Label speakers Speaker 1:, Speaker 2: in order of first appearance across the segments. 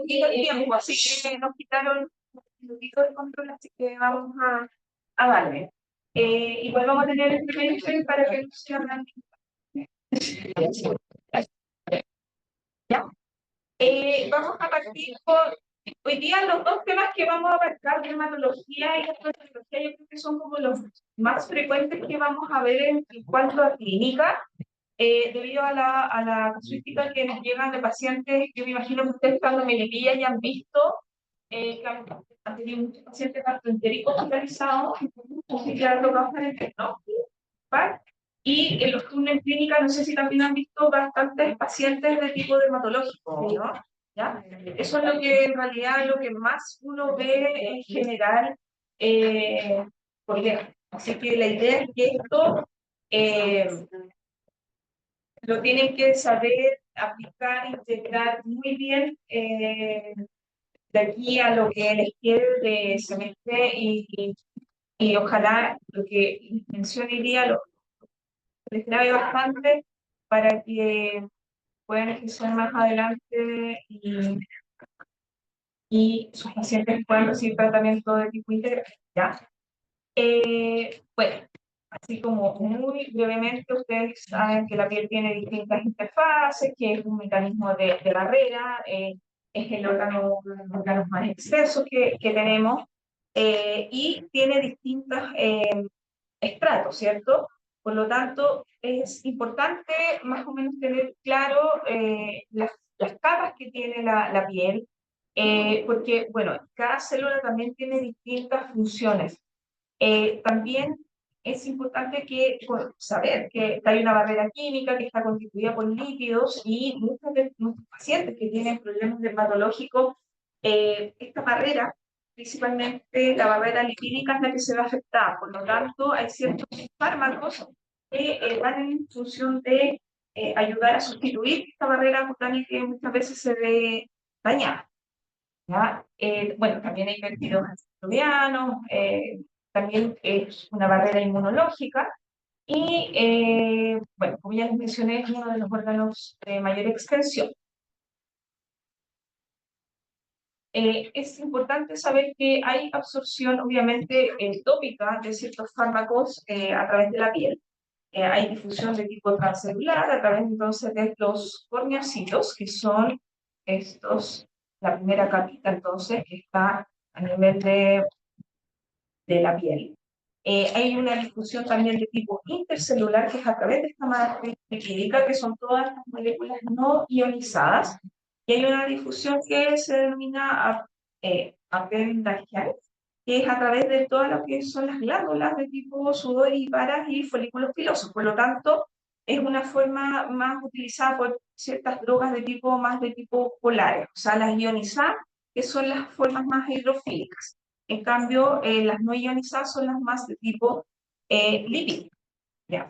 Speaker 1: Sí, tiempo, así que nos quitaron un poquito de control, así que vamos a darle. Igual vamos a tener el primer Excel para que no se abran. ¿Ya? Vamos a partir por hoy día los dos temas que vamos a abarcar, dermatología y gastroenterología, yo creo que son como los más frecuentes que vamos a ver en cuanto a clínica, debido a la casuística que nos llegan de pacientes. Yo me imagino que ustedes cuando Melipilla ya han visto que han tenido muchos pacientes gastroentéricos hospitalizados, que ya lo causan el diagnóstico, ¿vale? Y en los turnos en clínica, no sé si también han visto bastantes pacientes de tipo dermatológico, ¿no? ¿Ya? Eso es lo que en realidad lo que más uno ve en general, por día. Así que la idea es que esto lo tienen que saber aplicar, integrar muy bien de aquí a lo que les quede de semestre y ojalá lo que mencioné hoy día lo les grabe bastante para que puedan ejercer más adelante y sus pacientes puedan recibir tratamiento de tipo integral, ¿ya? Bueno, así como muy brevemente, ustedes saben que la piel tiene distintas interfaces, que es un mecanismo de barrera, es el órgano, uno de los órganos más extensos que tenemos, y tiene distintos estratos, ¿cierto? Por lo tanto, es importante más o menos tener claro las capas que tiene la piel, porque, bueno, cada célula también tiene distintas funciones. También es importante saber que hay una barrera química que está constituida por lípidos y muchos de nuestros pacientes que tienen problemas dermatológicos, esta barrera, principalmente la barrera lipídica, es la que se ve afectada. Por lo tanto, hay ciertos fármacos que van en función de ayudar a sustituir esta barrera cutánea que muchas veces se ve dañada. ¿Ya? Bueno, también hay péptidos antimicrobianos, también es una barrera inmunológica y, bueno, como ya les mencioné, es uno de los órganos de mayor extensión. Es importante saber que hay absorción, obviamente, tópica de ciertos fármacos a través de la piel. Hay difusión de tipo transcelular a través entonces de los corneocitos, que son estos, la primera capita entonces, que está a nivel de de la piel. Hay una difusión también de tipo intercelular, que es a través de esta matriz lipídica, que son todas las moléculas no ionizadas, y hay una difusión que se denomina apendagial, que es a través de todas lo que son las glándulas de tipo sudoríparas y folículos pilosos. Por lo tanto, es una forma más utilizada por ciertas drogas de tipo polares, o sea, las ionizadas, que son las formas más hidrofílicas. En cambio, las no ionizadas son las más de tipo lipídico. ¿Ya?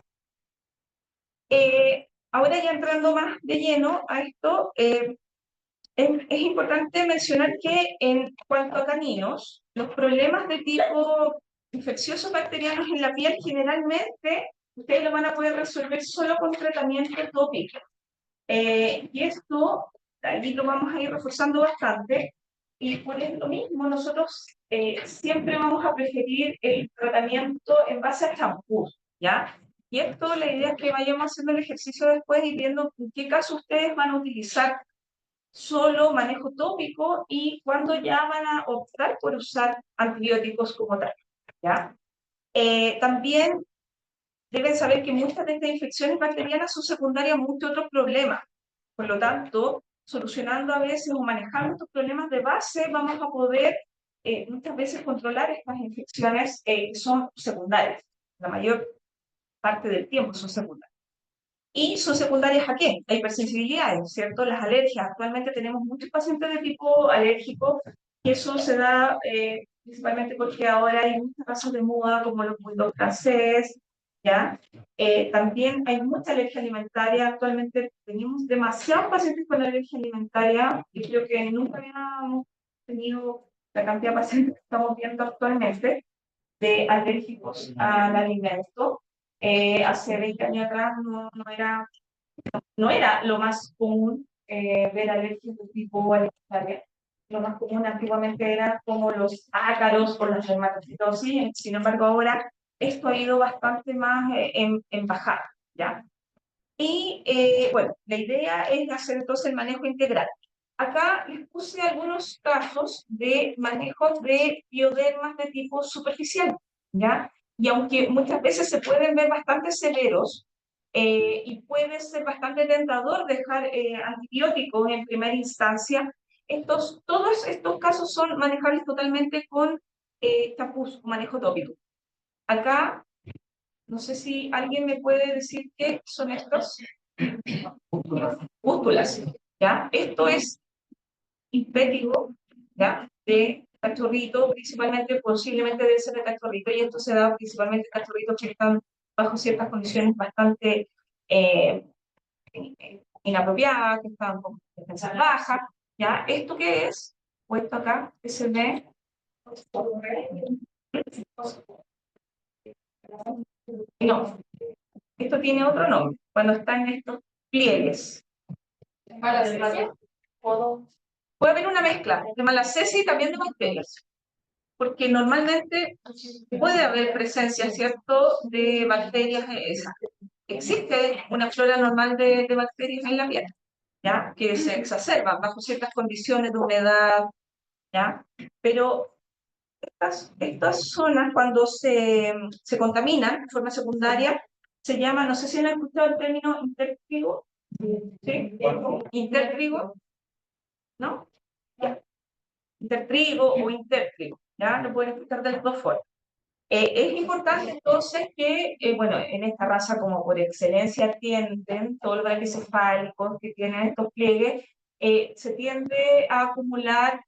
Speaker 1: Ahora ya entrando más de lleno a esto, es importante mencionar que en cuanto a caninos, los problemas de tipo infecciosos bacterianos en la piel generalmente ustedes lo van a poder resolver solo con tratamiento tópico. Y esto, ahí lo vamos a ir reforzando bastante, y por lo mismo nosotros siempre vamos a preferir el tratamiento en base a champú, ¿ya? Y esto, la idea es que vayamos haciendo el ejercicio después y viendo en qué caso ustedes van a utilizar solo manejo tópico y cuándo ya van a optar por usar antibióticos como tal, ¿ya? También deben saber que muchas de estas infecciones bacterianas son secundarias a muchos otros problemas. Por lo tanto, solucionando a veces o manejando estos problemas de base, vamos a poder muchas veces controlar estas infecciones que son secundarias. La mayor parte del tiempo son secundarias. ¿Y son secundarias a qué? A hipersensibilidades, ¿cierto? Las alergias. Actualmente tenemos muchos pacientes de tipo alérgico, y eso se da principalmente porque ahora hay muchos casos de moda, como los bulldog francés, ¿ya? También hay mucha alergia alimentaria. Actualmente tenemos demasiados pacientes con alergia alimentaria, y creo que nunca habíamos tenido la cantidad de pacientes que estamos viendo actualmente de alérgicos al alimento. Hace 20 años atrás no era lo más común ver alergias de tipo alimentaria. Lo más común antiguamente era como los ácaros o las dermatocitosis. Sin embargo, ahora esto ha ido bastante más en bajada, ¿ya? Y bueno, la idea es hacer entonces el manejo integral. Acá les puse algunos casos de manejos de biodermas de tipo superficial, ¿ya? Y aunque muchas veces se pueden ver bastante severos, y puede ser bastante tentador dejar antibióticos en primera instancia, todos estos casos son manejables totalmente con champús, manejo tópico. Acá, no sé si alguien me puede decir qué son estos. Pústulas, ¿ya? Esto es impétigo, ¿ya? De cachorrito, principalmente, posiblemente debe ser de cachorrito, y esto se da principalmente en cachorritos que están bajo ciertas condiciones bastante inapropiadas, que están con defensas bajas, ¿ya? ¿Esto qué es? Puesto acá, que se ve. No, esto tiene otro nombre, cuando está en estos pliegues. Puede haber una mezcla de malacesia y también de bacterias, porque normalmente puede haber presencia, ¿cierto?, de bacterias. Existe una flora normal de bacterias en la piel, ¿ya?, que se exacerba bajo ciertas condiciones de humedad, ¿ya? Pero estas zonas, cuando se contaminan de forma secundaria, se llama, no sé si han escuchado el término intertrigo, ¿sí? Intertrigo, ¿no? Ya. Intertrigo o intertrigo, ¿ya? Lo pueden escuchar de las dos formas. Es importante entonces que, bueno, en esta raza como por excelencia tienden, todos los braquicefálicos que tienen estos pliegues, se tiende a acumular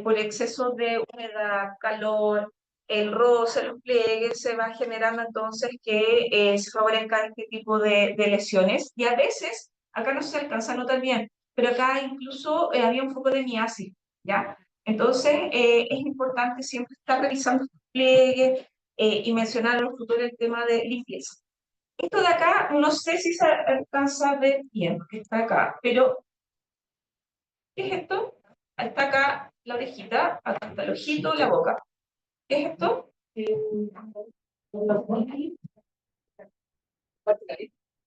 Speaker 1: por exceso de humedad, calor, el roce, los pliegues, se va generando entonces que se favorezcan este tipo de lesiones, y a veces, acá no se alcanza a notar bien, pero acá incluso había un poco de miasis, ¿ya? Entonces, es importante siempre estar revisando estos pliegues y mencionar en los futuros el tema de limpieza. Esto de acá, no sé si se alcanza a ver bien, porque está acá, pero ¿qué es esto? Está acá la orejita, acá está el ojito, la boca. ¿Qué es esto?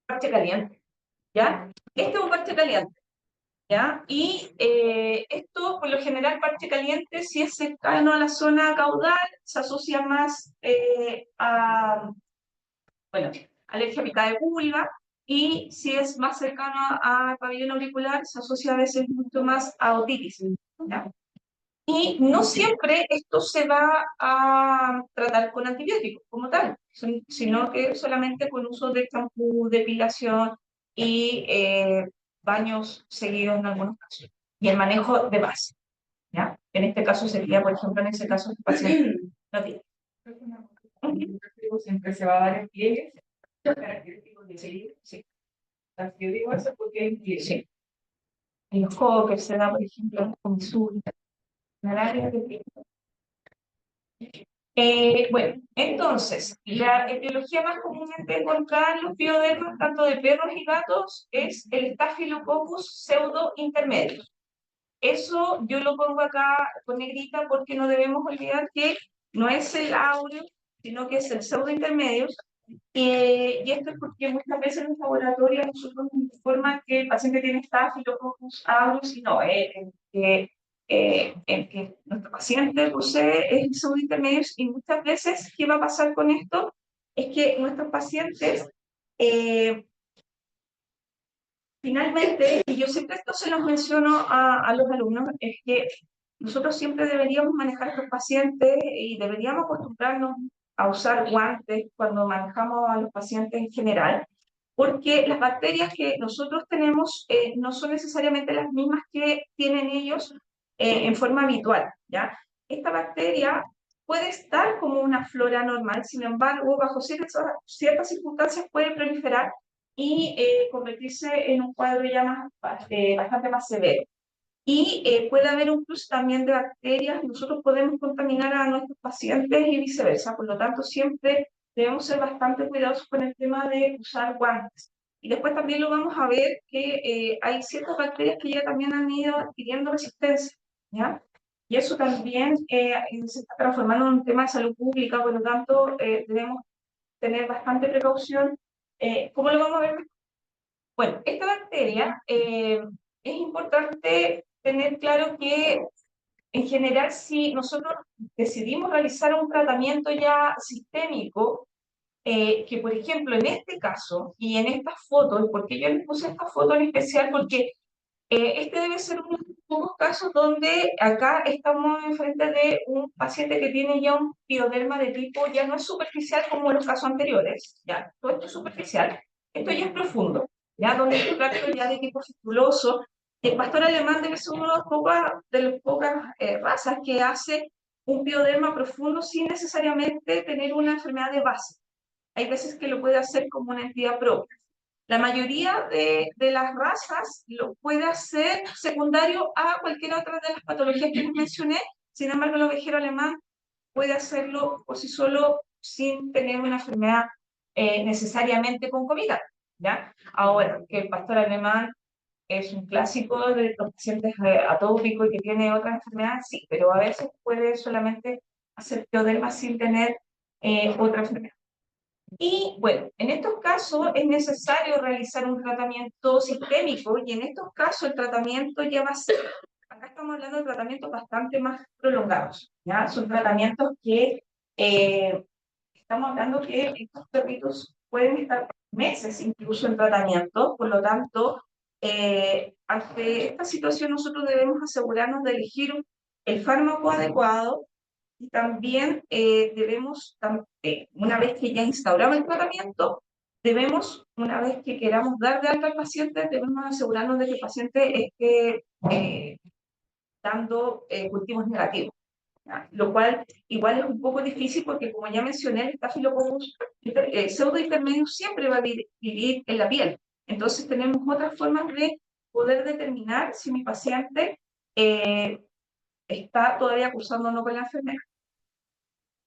Speaker 1: Parche caliente, ¿ya? Este es un parche caliente. ¿ya? Y esto, por lo general, parche caliente, si es cercano a la zona caudal, se asocia más a, bueno, alergia a picada de pulga, y si es más cercano al pabellón auricular, se asocia a veces mucho más a otitis, ¿ya? Y no siempre esto se va a tratar con antibióticos como tal, sino que solamente con uso de champú, depilación y baños seguidos en algunos casos. Y el manejo de base, ¿ya? En este caso sería, por ejemplo, en ese caso, el paciente no tiene.
Speaker 2: Siempre se va a dar en pliegues, característicos de seguir.
Speaker 1: Sí,
Speaker 2: Yo digo eso porque es pliegue.
Speaker 1: sí. El Hawker se da, por ejemplo, en comisura, en el área de piel. Bueno, entonces, la etiología más comúnmente encontrada en los piodermas, tanto de perros y gatos, es el Staphylococcus pseudo intermedio. Eso yo lo pongo acá con negrita porque no debemos olvidar que no es el áureo, sino que es el pseudo intermedio. Y esto es porque muchas veces en los laboratorios nosotros nos informan que el paciente tiene Staphylococcus aureus y no, el que nuestro paciente posee es el pseudo intermedio. Y muchas veces, ¿qué va a pasar con esto? Es que nuestros pacientes eh, finalmente, y yo siempre esto se los menciono a los alumnos, es que nosotros siempre deberíamos manejar a estos pacientes y deberíamos acostumbrarnos a usar guantes cuando manejamos a los pacientes en general, porque las bacterias que nosotros tenemos no son necesariamente las mismas que tienen ellos en forma habitual, ¿ya? Esta bacteria puede estar como una flora normal, sin embargo, bajo ciertas circunstancias puede proliferar y convertirse en un cuadro ya bastante más severo. Y puede haber un cruce también de bacterias, nosotros podemos contaminar a nuestros pacientes y viceversa, por lo tanto siempre debemos ser bastante cuidadosos con el tema de usar guantes. Y después también lo vamos a ver que hay ciertas bacterias que ya también han ido adquiriendo resistencia, ¿ya? Y eso también se está transformando en un tema de salud pública, por lo tanto debemos tener bastante precaución. ¿Cómo lo vamos a ver? Bueno, esta bacteria es importante tener claro que en general si nosotros decidimos realizar un tratamiento ya sistémico, que por ejemplo en este caso y en estas fotos, porque yo les puse esta foto en especial porque este debe ser uno de los pocos casos donde acá estamos enfrente de un paciente que tiene ya un pioderma de tipo, ya no es superficial como en los casos anteriores, ya, todo esto es superficial, esto ya es profundo, ya donde este tracto ya de tipo fistuloso. El pastor alemán debe ser una de las pocas razas que hace un pioderma profundo sin necesariamente tener una enfermedad de base. Hay veces que lo puede hacer como una entidad propia. La mayoría de las razas lo puede hacer secundario a cualquier otra de las patologías que les mencioné. Sin embargo, el ovejero alemán puede hacerlo por sí solo sin tener una enfermedad necesariamente concomitante, ¿ya? Ahora, que el pastor alemán es un clásico de los pacientes atópicos y que tiene otras enfermedades, sí, pero a veces puede solamente hacer pioderma sin tener otra enfermedad. Y bueno, en estos casos es necesario realizar un tratamiento sistémico y en estos casos el tratamiento ya va a ser, acá estamos hablando de tratamientos bastante más prolongados, ¿ya? Son tratamientos que estamos hablando que estos perritos pueden estar meses incluso en tratamiento, por lo tanto, ante esta situación nosotros debemos asegurarnos de elegir el fármaco adecuado y también debemos, una vez que ya instauramos el tratamiento, debemos, una vez que queramos dar de alta al paciente, debemos asegurarnos de que el paciente esté dando cultivos negativos, ¿ya? Lo cual igual es un poco difícil porque, como ya mencioné, el Staphylococcus pseudo intermedio siempre va a vivir en la piel. Entonces tenemos otras formas de poder determinar si mi paciente está todavía cursando o no con la enfermedad.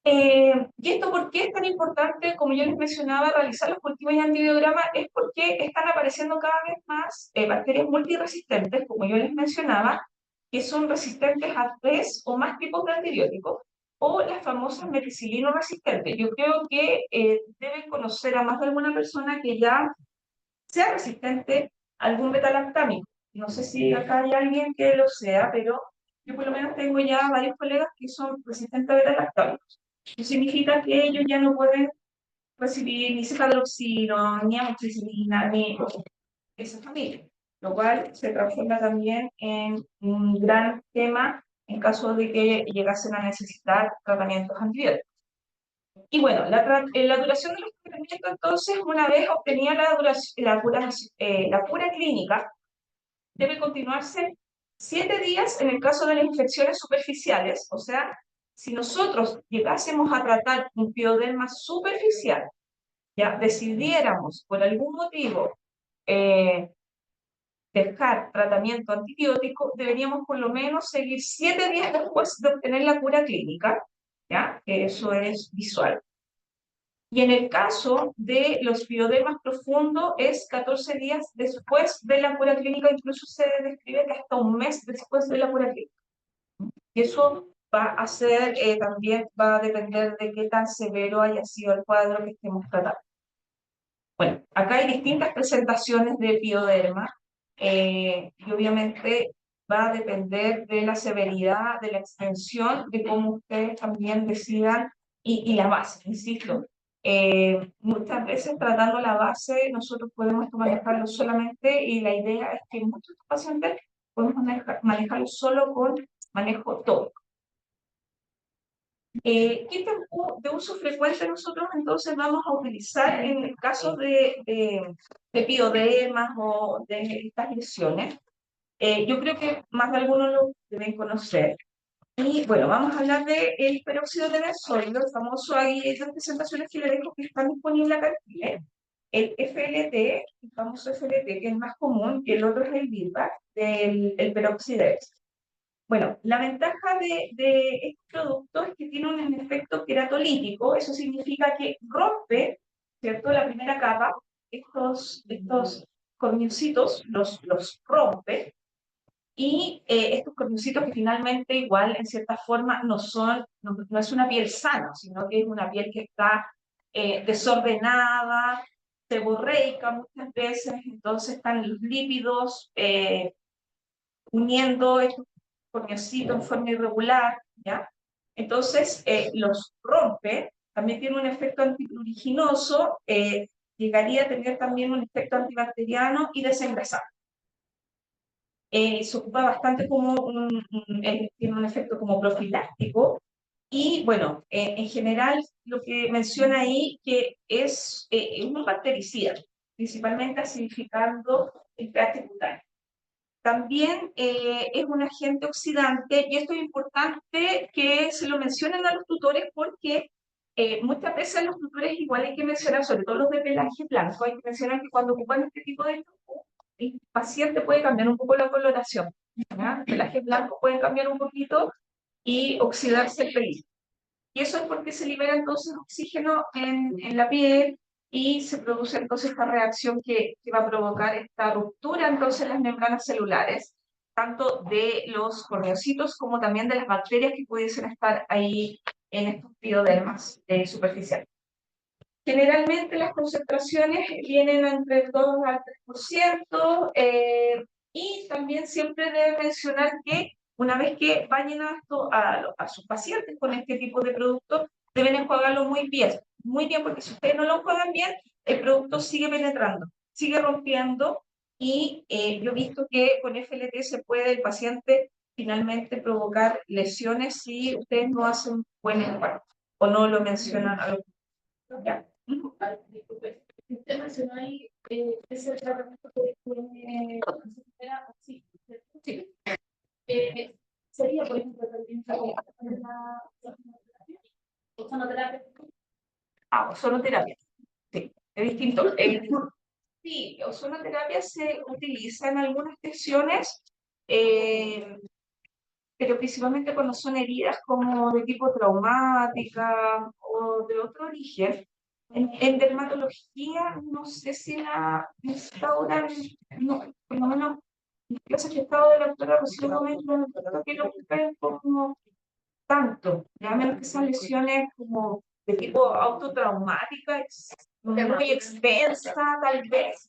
Speaker 1: ¿Y esto por qué es tan importante, como yo les mencionaba, realizar los cultivos y antibiogramas? Es porque están apareciendo cada vez más bacterias multiresistentes, como yo les mencionaba, que son resistentes a 3 o más tipos de antibióticos, o las famosas meticilino resistentes. Yo creo que deben conocer a más de alguna persona que ya sea resistente a algún betalactámico, no sé si acá hay alguien que lo sea, pero yo por lo menos tengo ya varios colegas que son resistentes a beta-lactámicos. Eso significa que ellos ya no pueden recibir ni cefadroxina, ni amoxicilina, ni esa familia, lo cual se transforma también en un gran tema en caso de que llegasen a necesitar tratamientos antibióticos. Y bueno, la duración de los tratamientos, entonces, una vez obtenida la cura clínica, debe continuarse 7 días en el caso de las infecciones superficiales. O sea, si nosotros llegásemos a tratar un pioderma superficial, ya decidiéramos por algún motivo dejar tratamiento antibiótico, deberíamos por lo menos seguir 7 días después de obtener la cura clínica, ¿ya? Eso es visual. Y en el caso de los piodermas profundos es 14 días después de la cura clínica, incluso se describe que hasta un mes después de la cura clínica. Y eso va a ser, también va a depender de qué tan severo haya sido el cuadro que estemos tratando. Bueno, acá hay distintas presentaciones de pioderma, y obviamente va a depender de la severidad, de la extensión, de cómo ustedes también decidan, y la base, insisto. Muchas veces tratando la base nosotros podemos manejarlo solamente, y la idea es que muchos pacientes podemos manejarlo solo con manejo tópico. ¿Qué tipo de uso frecuente nosotros entonces vamos a utilizar en el caso de piodermas o de estas lesiones? Yo creo que más de algunos lo deben conocer. Y bueno, vamos a hablar del peróxido de benzoilo, el famoso, hay dos presentaciones que le dejo que están disponibles acá en Chile. El FLT, el famoso FLT, que es el más común, y el otro es el Birbac, el peróxido de benzoilo. Bueno, la ventaja de este producto es que tiene un efecto queratolítico. Eso significa que rompe, ¿cierto?, la primera capa, estos cornecitos los rompe, y estos cornecitos que finalmente igual en cierta forma no es una piel sana, sino que es una piel que está desordenada, seborreica muchas veces. Entonces están los lípidos uniendo estos cornecitos en forma irregular, ¿ya? Entonces los rompe. También tiene un efecto antipruriginoso, llegaría a tener también un efecto antibacteriano y desengrasante. Se ocupa bastante como tiene un efecto como profiláctico. Y bueno, en general lo que menciona ahí que es un bactericida, principalmente acidificando el pH cutáneo. También es un agente oxidante, y esto es importante que se lo mencionen a los tutores, porque muchas veces los tutores igual hay que mencionar, sobre todo los de pelaje blanco, hay que mencionar que cuando ocupan este tipo de shampoo, el paciente puede cambiar un poco la coloración, ¿ya? El pelaje blanco puede cambiar un poquito y oxidarse el pelito. Y eso es porque se libera entonces oxígeno en la piel, y se produce entonces esta reacción que va a provocar esta ruptura entonces en las membranas celulares, tanto de los corneocitos como también de las bacterias que pudiesen estar ahí en estos piodermas superficiales. Generalmente las concentraciones vienen entre el 2 al 3%, y también siempre debe mencionar que una vez que vayan a sus pacientes con este tipo de productos, deben enjuagarlo muy bien, porque si ustedes no lo enjuagan bien, el producto sigue penetrando, sigue rompiendo, y yo he visto que con FLT se puede el paciente finalmente provocar lesiones si ustedes no hacen buen enjuague o no lo mencionan a los... ¿Ya? Disculpe, usted mencionó ahí ese tratamiento que tiene sí, sí. Sería, por ejemplo, también la ozonoterapia. Ozonoterapia. Sí, es distinto. Sí, ozonoterapia se utiliza en algunas lesiones, pero principalmente cuando son heridas como de tipo traumática o de otro origen. En dermatología, no sé si la instauran, no, por lo menos en clases que he estado de la doctora Rocío Gómez, no creo que lo ocupen como tanto, ya menos que sean lesiones como de tipo autotraumática, muy extensa tal vez,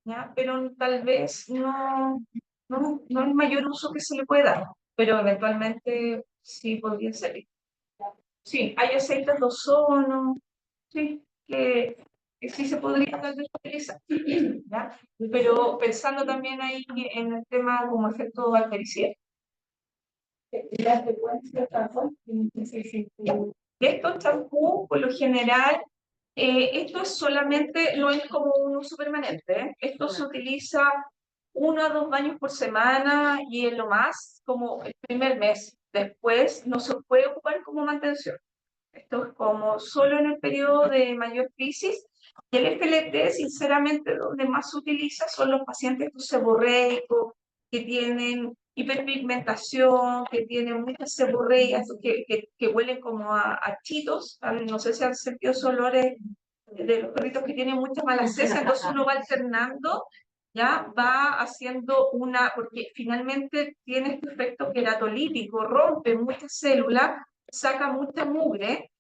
Speaker 1: ¿ya? Pero tal vez no, no es el mayor uso que se le puede dar, pero eventualmente sí podría ser. Sí, hay aceites de ozono, sí, que sí se podría tal vez utilizar, ¿ya? Pero pensando también ahí en el tema como efecto bactericida.
Speaker 2: La frecuencia tampoco.
Speaker 1: Estos champús, por lo general, esto es solamente, no es como un uso permanente, ¿eh? Esto se utiliza 1 a 2 baños por semana y en lo más como el primer mes. Después no se puede ocupar como mantención. Esto es como solo en el periodo de mayor crisis. Y el FLT, sinceramente, donde más se utiliza son los pacientes seborreicos, que tienen hiperpigmentación, que tienen muchas seborreias, que huelen como a chitos. No sé si han sentido esos olores de los perritos que tienen mucha mala cesa, entonces uno va alternando, ya va haciendo porque finalmente tiene este efecto queratolítico, rompe muchas células, saca mucha mugre,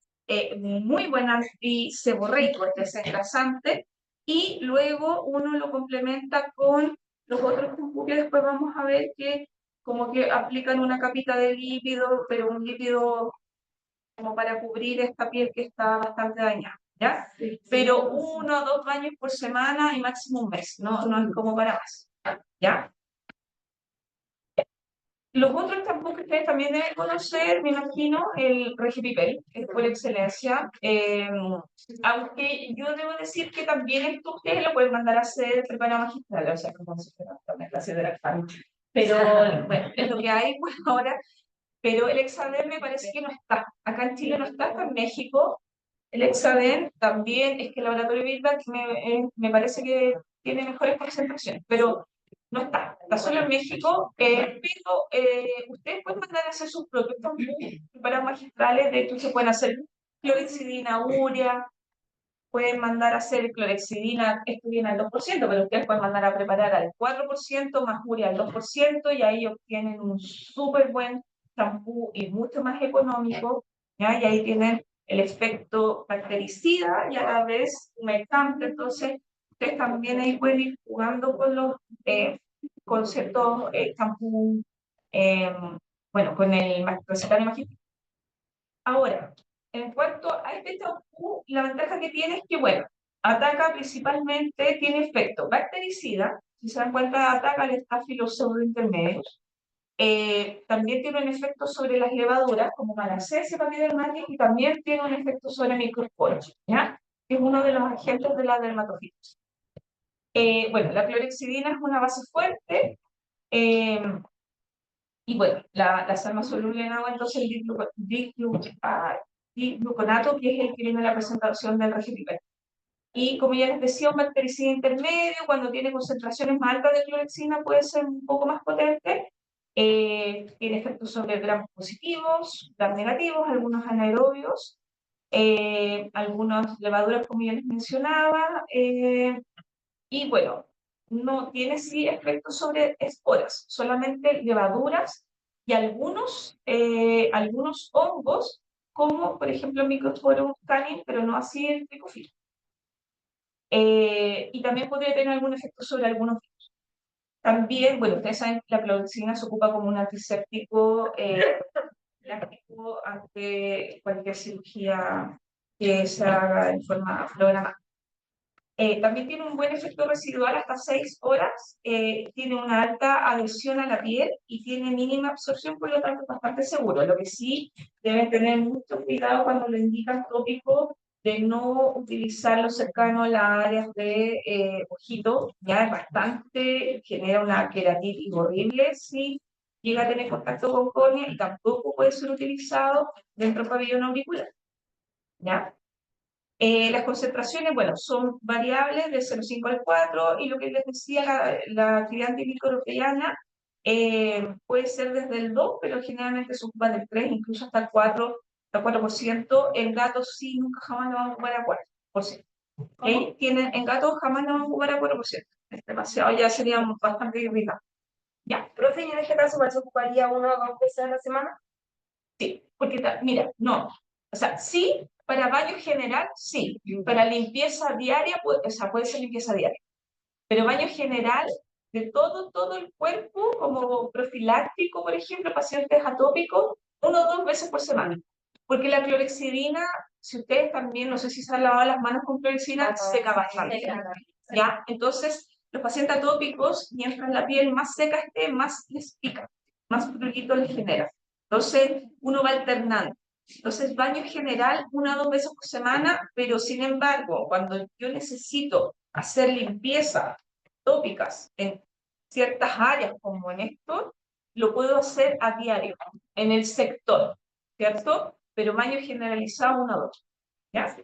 Speaker 1: muy buen antiseborreico, es desengrasante, y luego uno lo complementa con los otros champús que después vamos a ver que como que aplican una capita de lípido, pero un lípido como para cubrir esta piel que está bastante dañada, ¿ya? Pero 1 o 2 baños por semana y máximo un mes, no es como para más, ¿ya? Los otros champús que ustedes también deben conocer, me imagino, el Regipipel, es por excelencia. Aunque yo debo decir que también esto ustedes lo pueden mandar a hacer preparado magistral, o sea, como si fuera una clase de lactancia. Pero bueno, es lo que hay pues ahora. Pero el Hexaden me parece que no está. Acá en Chile no está, está en México. El Hexaden también, es que el laboratorio Bilbao me parece que tiene mejores concentraciones, pero no está. Está solo en México, pero ustedes pueden mandar a hacer sus propios para magistrales. De hecho, se pueden hacer clorexidina, urea, pueden mandar a hacer clorexidina, esto viene al 2%, pero ustedes pueden mandar a preparar al 4% más urea al 2%, y ahí obtienen un súper buen champú y mucho más económico, ¿ya? Y ahí tienen el efecto bactericida y a la vez humectante. Entonces ustedes también ahí pueden ir jugando con los conceptos champú, eh, bueno, con el recetario mágico. Ahora, en cuanto a este champú, la ventaja que tiene es que, bueno, ataca principalmente, tiene efecto bactericida, si se dan cuenta, ataca al estáfilos pseudointermedios. También tiene un efecto sobre las levaduras, como Malassezia papidermatis, y también tiene un efecto sobre microsporos, ¿ya? Que es uno de los agentes de la dermatofitos. Bueno, la clorexidina es una base fuerte, eh, y bueno, la sal soluble en agua, entonces el digluconato, que es el que viene en la presentación del Regipipel. Y como ya les decía, un bactericida intermedio, cuando tiene concentraciones más altas de clorexina, puede ser un poco más potente. Tiene efectos sobre gramos positivos, gramos negativos, algunos anaerobios, algunas levaduras, como ya les mencionaba. Y bueno, no tiene sí efectos sobre esporas, solamente levaduras y algunos hongos, como por ejemplo Mycosporum canis, pero no así el Trichophila. Y también podría tener algún efecto sobre algunos virus. También, bueno, ustedes saben que la cloroxina se ocupa como un antiséptico práctico ante cualquier cirugía que se haga en forma programada. También tiene un buen efecto residual hasta 6 horas, tiene una alta adhesión a la piel y tiene mínima absorción, por lo tanto es bastante seguro. Lo que sí deben tener mucho cuidado cuando le indican tópico, de no utilizarlo cercano a las áreas de ojito, ya es bastante, genera una queratitis horrible si llega a tener contacto con córnea, y tampoco puede ser utilizado dentro del pabellón auricular, ¿ya? Las concentraciones, bueno, son variables de 0,5 al 4, y lo que les decía, la actividad antimicrobiana puede ser desde el 2, pero generalmente se ocupa del 3, incluso hasta el 4%. En gatos sí, nunca jamás lo vamos a ocupar a 4%. ¿Okay? En gatos jamás lo vamos a ocupar a 4%. Es demasiado, ya seríamos bastante irritados. Ya.
Speaker 2: Profe, y en este caso, ¿se ocuparía 1 o 2 veces a la semana?
Speaker 1: Sí, porque mira, no, o sea, sí, para baño general, sí, para limpieza diaria, o sea, puede ser limpieza diaria, pero baño general todo el cuerpo, como profiláctico, por ejemplo, pacientes atópicos, 1 o 2 veces por semana. Porque la clorexidina, si ustedes también, no sé si se han lavado las manos con clorexidina, seca bastante. ¿Ya? Entonces, los pacientes atópicos, mientras la piel más seca esté, más les pica, más prurito les genera. Entonces, uno va alternando. Entonces, baño general 1 o 2 veces por semana, pero sin embargo, cuando yo necesito hacer limpieza tópicas en ciertas áreas, como en esto, lo puedo hacer a diario, en el sector, ¿cierto? Pero baño generalizado 1 o 2, ¿ya?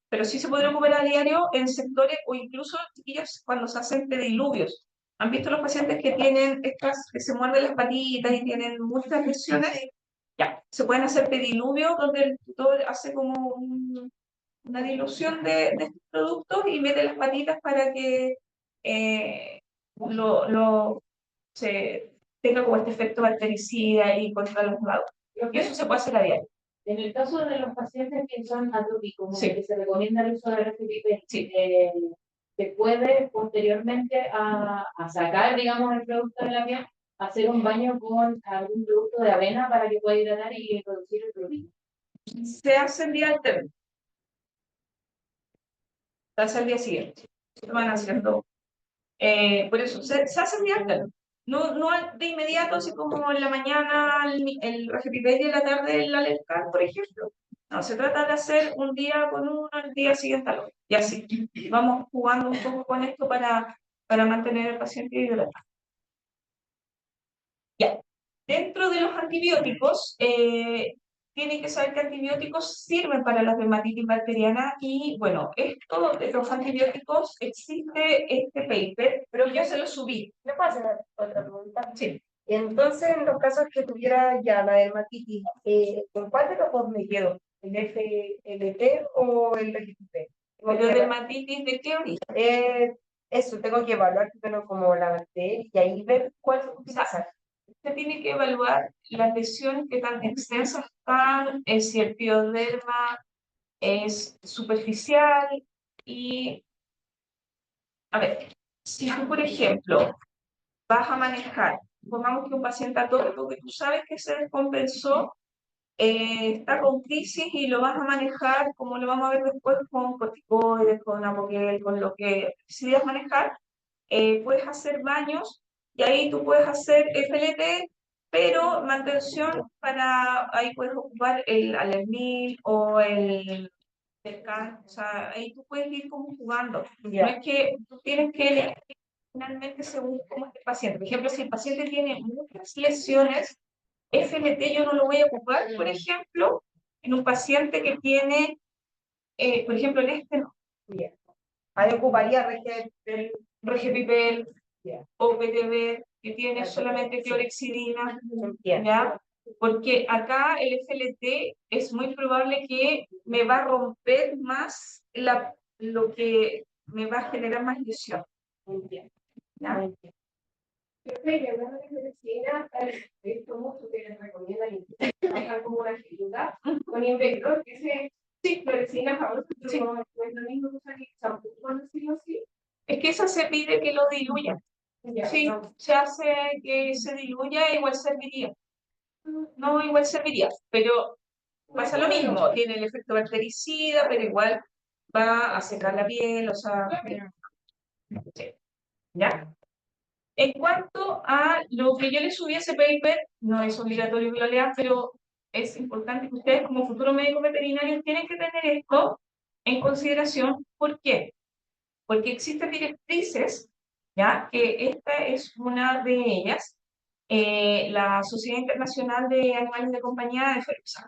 Speaker 1: Pero sí se puede ocupar a diario en sectores o incluso, chiquillos, cuando se hacen pediluvios. ¿Han visto los pacientes que tienen estas, que se muerden las patitas y tienen muchas lesiones? Ya, se pueden hacer pediluvios donde el tutor hace como una dilución de estos productos y mete las patitas para que eh, se tenga como este efecto bactericida y contra los lados. Y eso se puede hacer a diario.
Speaker 2: En el caso de los pacientes que son atópicos,
Speaker 1: Sí.
Speaker 2: que se recomienda el uso de la FPP,
Speaker 1: Sí.
Speaker 2: se puede posteriormente a sacar, digamos, el producto de la piel, hacer un baño con algún producto de avena para que pueda hidratar y reducir el prurito.
Speaker 1: Se hace el día alterno. Se hace el día siguiente. Se van haciendo. Por eso, se hace el día alterno. No de inmediato, así como en la mañana el Regepipé y en la tarde el Alercal, por ejemplo. No, se trata de hacer un día con uno, el día siguiente al otro. Y así. Vamos jugando un poco con esto para mantener al paciente hidratado. Ya. Dentro de los antibióticos, tienen que saber que antibióticos sirven para la dermatitis bacteriana y, bueno, esto de los antibióticos existe este paper, pero yo se lo subí.
Speaker 3: ¿Me puedo hacer otra pregunta?
Speaker 1: Sí.
Speaker 3: Entonces, en los casos que tuviera ya la dermatitis, ¿con cuál de los dos me quedo? ¿El FLT o el FTP?
Speaker 1: ¿Pero dermatitis de qué origen?
Speaker 3: Eso, tengo que evaluar primero como la bacteria y ahí ver cuál utilizar.
Speaker 1: Usted tiene que evaluar las lesiones que tan extensas están, si el pioderma es superficial y, a ver, si tú, por ejemplo, vas a manejar, pongamos que un paciente atópico que tú sabes que se descompensó, está con crisis y lo vas a manejar, como lo vamos a ver después, con corticoides, con apoquel, con lo que decidas manejar, puedes hacer baños y ahí tú puedes hacer FLT, pero mantención para, ahí puedes ocupar el Alermil o el Tercan, o sea, ahí tú puedes ir como jugando. No es que tú tienes que elegir finalmente según cómo es el paciente. Por ejemplo, si el paciente tiene muchas lesiones, FLT yo no lo voy a ocupar, por ejemplo, en un paciente que tiene, por ejemplo, en este no.
Speaker 3: Ahí ocuparía
Speaker 1: Regepipel o PTB, que tiene solamente clorexidina, ¿ya? Porque acá el FLT es muy probable que me va a romper más lo que me va a generar más lesión. ¿Ya?
Speaker 2: Perfecto, hablando de clorexidina, es como que les recomienda trabajar como una ayuda con Invector, que es sí, clorexidina famosa, pero
Speaker 1: Sí.
Speaker 2: no es lo mismo que usar shampoo, cuando sí o sí.
Speaker 1: Es que esa se pide que lo diluya.
Speaker 2: Ya,
Speaker 1: Sí,
Speaker 2: no.
Speaker 1: se hace que se diluya, igual serviría. No, igual serviría, pero pasa lo mismo, tiene el efecto bactericida, pero igual va a secar la piel, o sea, sí. ¿Ya? En cuanto a lo que yo les subí a ese paper, no es obligatorio que lo lean, pero es importante que ustedes como futuros médicos veterinarios tienen que tener esto en consideración. ¿Por qué? Porque existen directrices, ¿ya? Que esta es una de ellas. La Sociedad Internacional de Animales de Compañía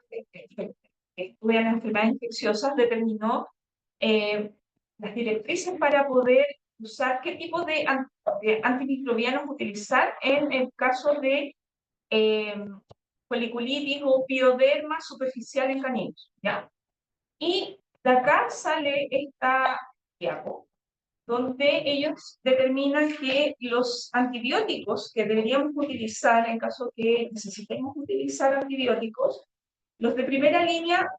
Speaker 1: que estudian enfermedades infecciosas determinó las directrices para poder usar qué tipo de antimicrobianos utilizar en el caso de foliculitis o pioderma superficial en caninos, ¿ya? Y de acá sale esta diapo, donde ellos determinan que los antibióticos que deberíamos utilizar en caso que necesitemos utilizar antibióticos, los de primera línea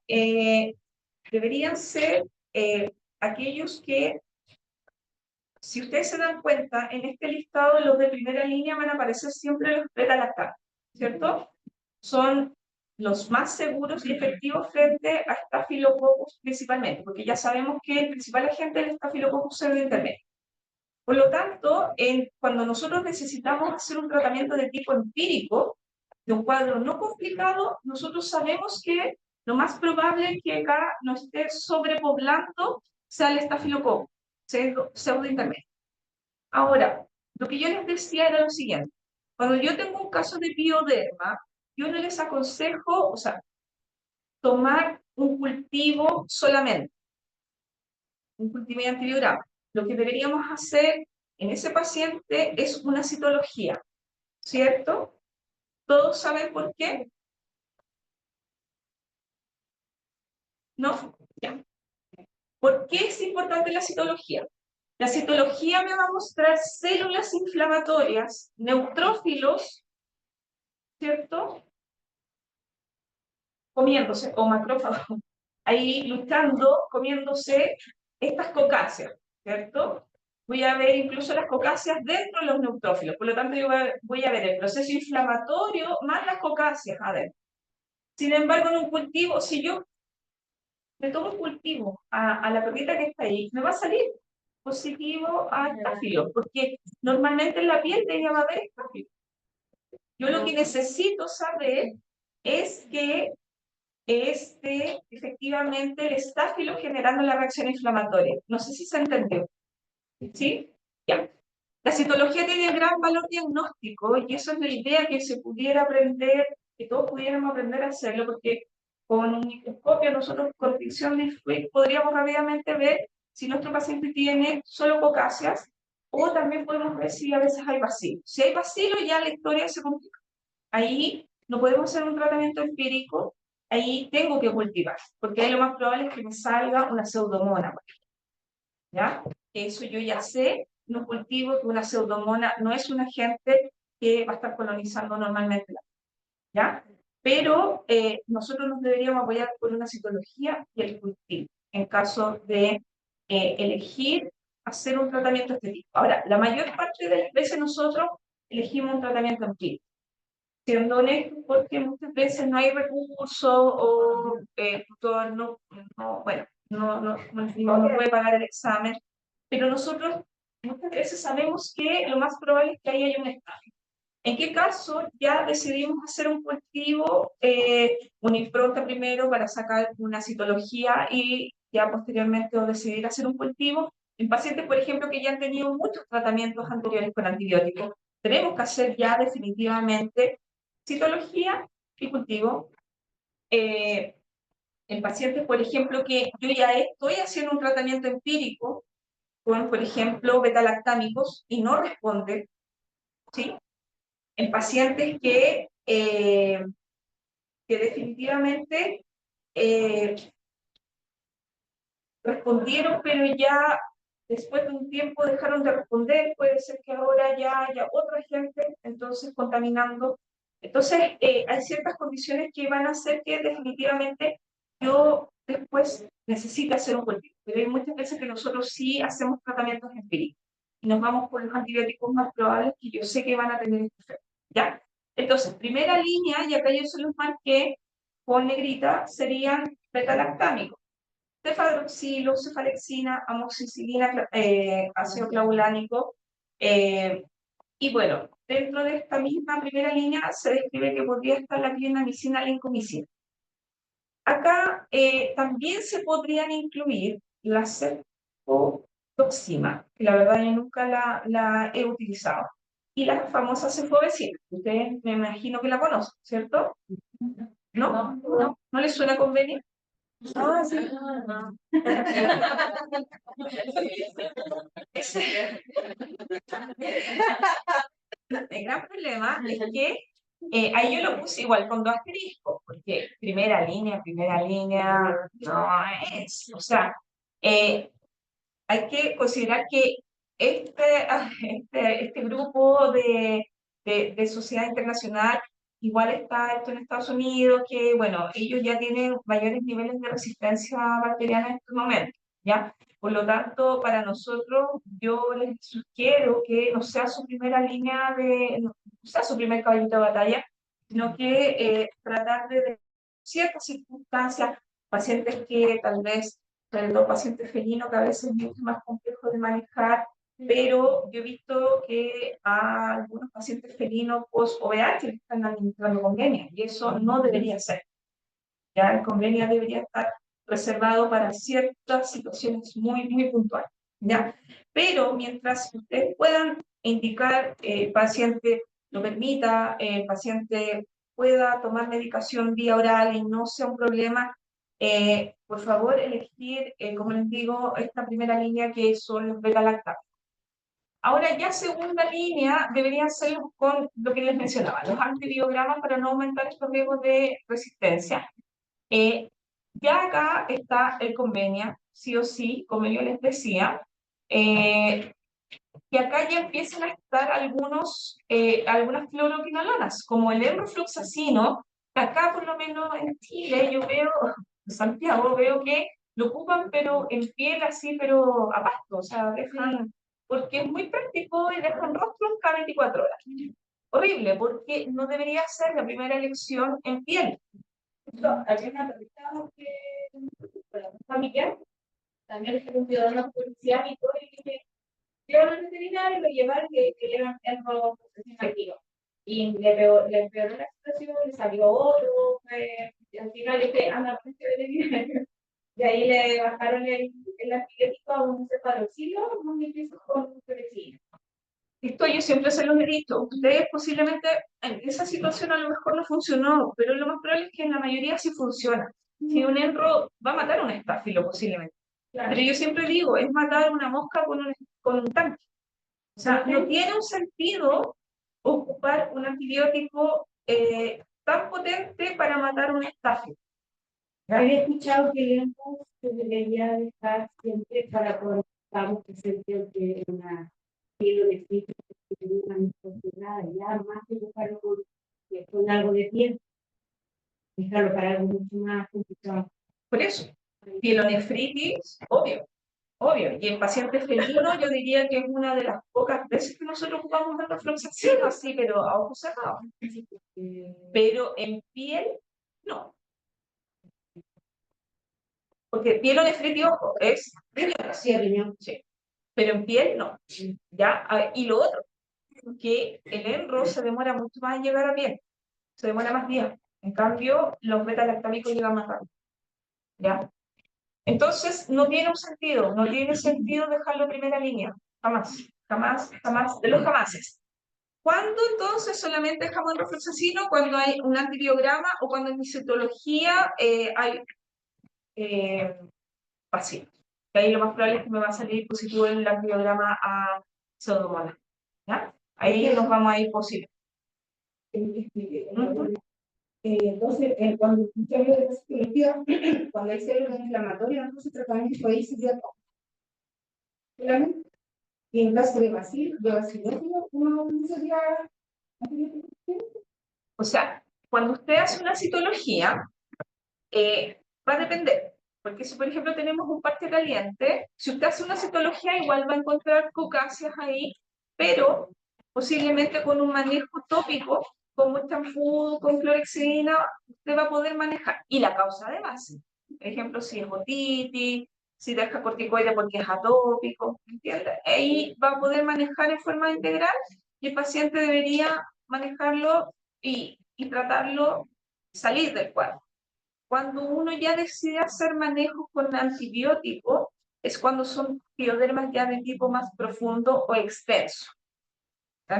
Speaker 1: deberían ser aquellos que si ustedes se dan cuenta, en este listado los de primera línea van a aparecer siempre los beta-lactatos, ¿cierto? Son los más seguros y efectivos frente a Staphylococcus principalmente, porque ya sabemos que el principal agente es el Staphylococcus pseudointermedio. Por lo tanto, cuando nosotros necesitamos hacer un tratamiento de tipo empírico, de un cuadro no complicado, nosotros sabemos que lo más probable es que acá no esté sobrepoblando sea el Staphylococcus pseudointermedio. Ahora, lo que yo les decía era lo siguiente. Cuando yo tengo un caso de pioderma, yo no les aconsejo, o sea, tomar un cultivo solamente, un cultivo de antibiograma. Lo que deberíamos hacer en ese paciente es una citología, ¿cierto? ¿Todos saben por qué? ¿No? Ya. ¿Por qué es importante la citología? La citología me va a mostrar células inflamatorias, neutrófilos, ¿cierto? Comiéndose, o macrófagos, ahí luchando, comiéndose estas cocáceas, ¿cierto? Voy a ver incluso las cocáceas dentro de los neutrófilos, por lo tanto yo voy a ver el proceso inflamatorio más las cocáceas adentro. Sin embargo, en un cultivo, si yo le tomo un cultivo a la perrita que está ahí, me va a salir positivo a estáfilo, porque normalmente en la piel de ella va a haber estáfilo. Yo lo que necesito saber es que efectivamente el estáfilo generando la reacción inflamatoria. No sé si se entendió. ¿Sí? Ya. La citología tiene gran valor diagnóstico y eso es la idea, que se pudiera aprender, que todos pudiéramos aprender a hacerlo, porque con un microscopio nosotros con detección de fluid podríamos rápidamente ver si nuestro paciente tiene solo cocáceas, o también podemos ver si a veces hay bacilo. Si hay bacilo, ya la historia se complica. Ahí no podemos hacer un tratamiento empírico, ahí tengo que cultivar, porque ahí lo más probable es que me salga una pseudomona, ¿ya? Eso yo ya sé, no cultivo que una pseudomona no es un agente que va a estar colonizando normalmente, ¿ya? Pero nosotros nos deberíamos apoyar por una citología y el cultivo, en caso de elegir hacer un tratamiento estético. Ahora, la mayor parte de las veces nosotros elegimos un tratamiento empírico, siendo honesto, porque muchas veces no hay recursos o el tutor bueno, no puede pagar el examen, pero nosotros muchas veces sabemos que lo más probable es que ahí haya un estadio. ¿En qué caso ya decidimos hacer un cultivo, una impronta primero para sacar una citología y ya posteriormente decidir hacer un cultivo en pacientes, por ejemplo, que ya han tenido muchos tratamientos anteriores con antibióticos? Tenemos que hacer ya definitivamente citología y cultivo. En pacientes, por ejemplo, que yo ya estoy haciendo un tratamiento empírico con, por ejemplo, betalactámicos y no responde, ¿sí? En pacientes que definitivamente respondieron, pero ya después de un tiempo dejaron de responder, puede ser que ahora ya haya otra gente, entonces contaminando. Entonces, hay ciertas condiciones que van a hacer que definitivamente yo después necesite hacer un cultivo. Pero hay muchas veces que nosotros sí hacemos tratamientos empíricos y nos vamos por los antibióticos más probables que yo sé que van a tener este efecto, ¿ya? Entonces, primera línea, y acá yo se los marqué con negrita, serían betalactámicos: cefadroxilo, cefalexina, amoxicilina, ácido clavulánico. Y bueno, dentro de esta misma primera línea se describe que podría estar la clindamicina, lincomicina. Acá también se podrían incluir la cefotoxima, que la verdad yo nunca la he utilizado, y la famosa cefovecina. Ustedes me imagino que la conocen, ¿cierto? ¿No? ¿No les suena conveniente? Ah, sí. El gran problema es que ahí yo lo puse igual con dos asteriscos, porque primera línea, no es, o sea, hay que considerar que este grupo de sociedad internacional igual está esto en Estados Unidos, que bueno, ellos ya tienen mayores niveles de resistencia bacteriana en este momento, ¿ya? Por lo tanto, para nosotros, yo les sugiero que no sea su primera línea no sea su primer caballito de batalla, sino que tratar de ciertas circunstancias, pacientes que tal vez, sobre todo pacientes felinos, que a veces es mucho más complejo de manejar, pero yo he visto que a algunos pacientes felinos post-OVH le están administrando convenios, y eso no debería ser. Ya el convenio debería estar reservado para ciertas situaciones muy, muy puntuales, ¿ya? Pero mientras ustedes puedan indicar, el paciente lo permita, el paciente pueda tomar medicación vía oral y no sea un problema, por favor, elegir, como les digo, esta primera línea que son los beta-lactatos. Ahora ya segunda línea debería ser con lo que les mencionaba, los antibiogramas para no aumentar estos riesgos de resistencia. Ya acá está el convenio, sí o sí, como yo les decía, y acá ya empiezan a estar algunas fluoroquinolonas, como el enrofloxacino. Acá por lo menos en Chile yo veo, en Santiago veo que lo ocupan pero en piel así, pero a pasto, o sea, dejan, porque es muy práctico y dejan rostro cada 24 horas. Horrible, porque no debería ser la primera elección en piel.
Speaker 2: Había una revista que, bueno, familiar, también es un ciudadano policial y todo, y que llevan al veterinario y lo llevaron que llevan el robo activo. Y le empeoró la situación, le salió otro, y al final este anda a veterinario. Y ahí le bajaron el antibiótico a un cefalocilo, un incluso con penicilina.
Speaker 1: Esto yo siempre se los he dicho. Ustedes posiblemente en esa situación a lo mejor no funcionó, pero lo más probable es que en la mayoría sí funciona. Si un enro va a matar un estáfilo posiblemente.
Speaker 2: Claro.
Speaker 1: Pero yo siempre digo, es matar una mosca con un tanque. O sea, no tiene un sentido ocupar un antibiótico tan potente para matar un estáfilo.
Speaker 2: Había escuchado que el EMPO se debería dejar siempre para poder, vamos, que se que una filo de fibra que tiene una necesidad ya más que dejarlo con algo de piel, dejarlo para algo mucho más complicado.
Speaker 1: Por eso, pielonefritis, obvio, obvio. Y en pacientes felinos yo diría que es una de las pocas veces que nosotros ocupamos la refloxacina, así, pero a ojos cerrados. Pero en piel, no. Porque pielonefritis, ojo, es riñón, sí. Pero en piel, no. ¿Ya? Y lo otro, que el enro se demora mucho más en llegar a piel. Se demora más días. En cambio, los beta-lactámicos llegan más rápido. ¿Ya? Entonces, no tiene un sentido, no tiene sentido dejarlo en primera línea. Jamás, jamás, jamás, de los jamases. ¿Cuándo entonces solamente dejamos el refloxacino? Cuando hay un antibiograma o cuando en mi citología hay pacientes. Y ahí lo más probable es que me va a salir positivo el antibiograma a pseudomonas. ¿Ya? Ahí nos vamos a ir posible.
Speaker 3: Entonces, cuando escuchamos de la psicología, cuando hay células inflamatorias, entonces el tratamiento ahí sería solamente. Y en caso de bacilófilo, uno sería.
Speaker 1: O sea, cuando usted hace una citología, va a depender. Porque si, por ejemplo, tenemos un parte caliente, si usted hace una citología, igual va a encontrar cocáceas ahí, pero posiblemente con un manejo tópico, como el champú, con clorexidina, usted va a poder manejar. Y la causa de base. Por ejemplo, si es otitis, si deja corticoide porque es atópico, ¿entiende? Ahí va a poder manejar en forma integral y el paciente debería manejarlo y tratarlo, salir del cuadro. Cuando uno ya decide hacer manejos con antibióticos, es cuando son piodermas ya de tipo más profundo o extenso.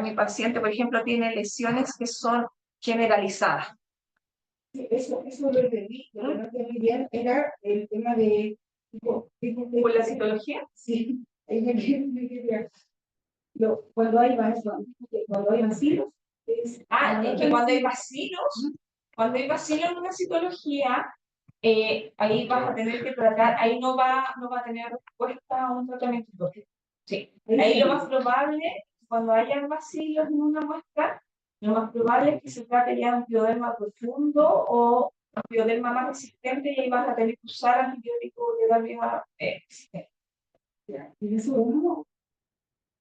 Speaker 1: Mi paciente, por ejemplo, tiene lesiones que son generalizadas.
Speaker 3: Sí, eso lo entendí. Lo que no entendí bien era el tema de.
Speaker 1: ¿Con la citología?
Speaker 3: Sí, cuando hay vacilos.
Speaker 1: Es que cuando hay vacilos en una citología, ahí vas a tener que tratar, ahí no va a tener respuesta a un tratamiento tópico. Sí. Ahí lo más probable, cuando hayan vacilos en una muestra, lo más probable es que se trate ya de un pioderma profundo o un pioderma más resistente y ahí vas a tener que usar antibióticos de la vía resistente.
Speaker 2: ¿Y eso cómo?
Speaker 1: O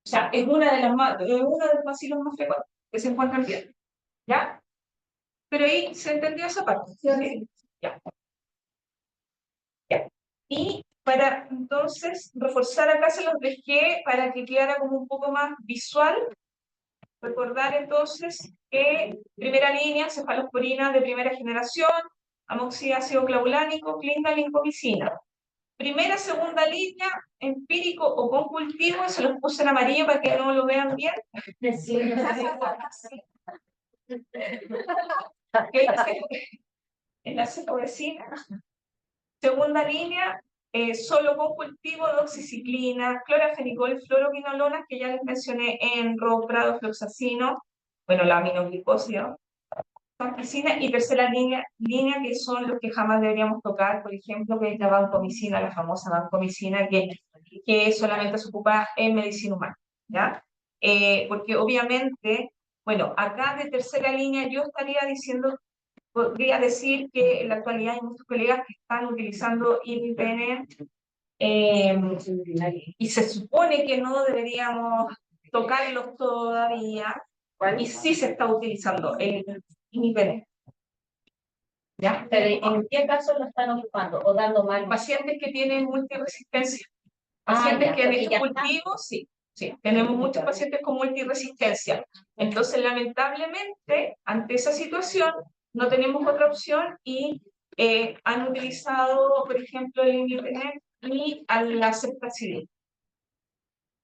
Speaker 1: sea, es una de las uno de los vacilos más frecuentes que se encuentran bien. ¿Ya? Pero ahí se entendió esa parte. ¿Sí? Ya. Ya. Y para entonces reforzar acá se los dejé para que quedara como un poco más visual. Recordar entonces que primera línea, cefalosporina de primera generación, amoxiclácido clavulánico, clinda, lincomicina. Primera, segunda línea, empírico o con cultivo, se los puse en amarillo para que no lo vean bien. En la cefovecina. Segunda línea, solo con cultivo, doxiciclina, clorafenicol, fluoroquinolonas, que ya les mencioné en roprado-floxacino, bueno, la aminoglicosida, y tercera línea, que son los que jamás deberíamos tocar, por ejemplo, que es la vancomicina, la famosa vancomicina, que solamente se ocupa en medicina humana, ¿ya? Porque obviamente, bueno, acá de tercera línea yo estaría diciendo, podría decir que en la actualidad hay muchos colegas que están utilizando IMIPN, y se supone que no deberíamos tocarlos todavía, y sí se está utilizando el IMIPN. ¿Ya?
Speaker 2: Pero ¿en qué caso lo están ocupando o dando mal?
Speaker 1: Pacientes que tienen multiresistencia. Pacientes que han hecho cultivos, sí, sí, tenemos muchos pacientes con multiresistencia. Entonces, lamentablemente, ante esa situación, no tenemos otra opción y han utilizado, por ejemplo, el IMIPN y a la ceftazidima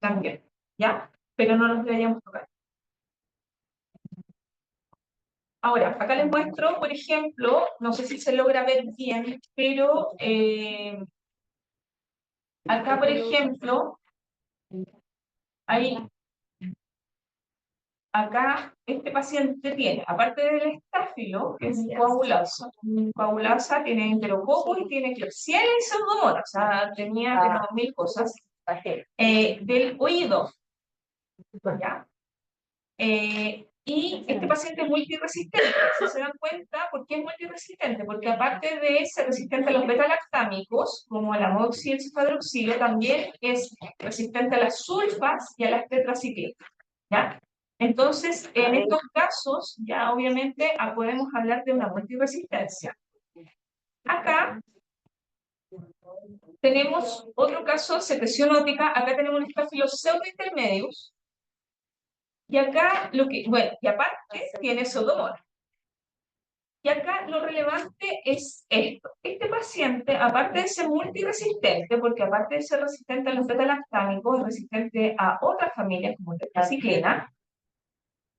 Speaker 1: también, ¿ya? Pero no los deberíamos tocar. Ahora, acá les muestro, por ejemplo, no sé si se logra ver bien, pero acá, por ejemplo, hay, acá este paciente tiene, aparte del estáfilo, que es coagulasa, tiene enterococo y tiene Klebsiella y Pseudomonas, o sea, tenía pero 1000 cosas. Del oído, ¿ya? Y este paciente es multiresistente. Si se dan cuenta, ¿por qué es multiresistente? Porque aparte de ser resistente a los betalactámicos, como la amoxi y el cefadroxilo, también es resistente a las sulfas y a las tetraciclinas, ¿ya? Entonces, en estos casos, ya obviamente podemos hablar de una multiresistencia. Acá tenemos otro caso, secreción óptica. Acá tenemos un Staphylococcus pseudointermedius. Y acá, y aparte tiene Pseudomonas. Y acá lo relevante es esto. Este paciente, aparte de ser multiresistente, porque aparte de ser resistente a los betalactámicos, es resistente a otras familias como la tetraciclina,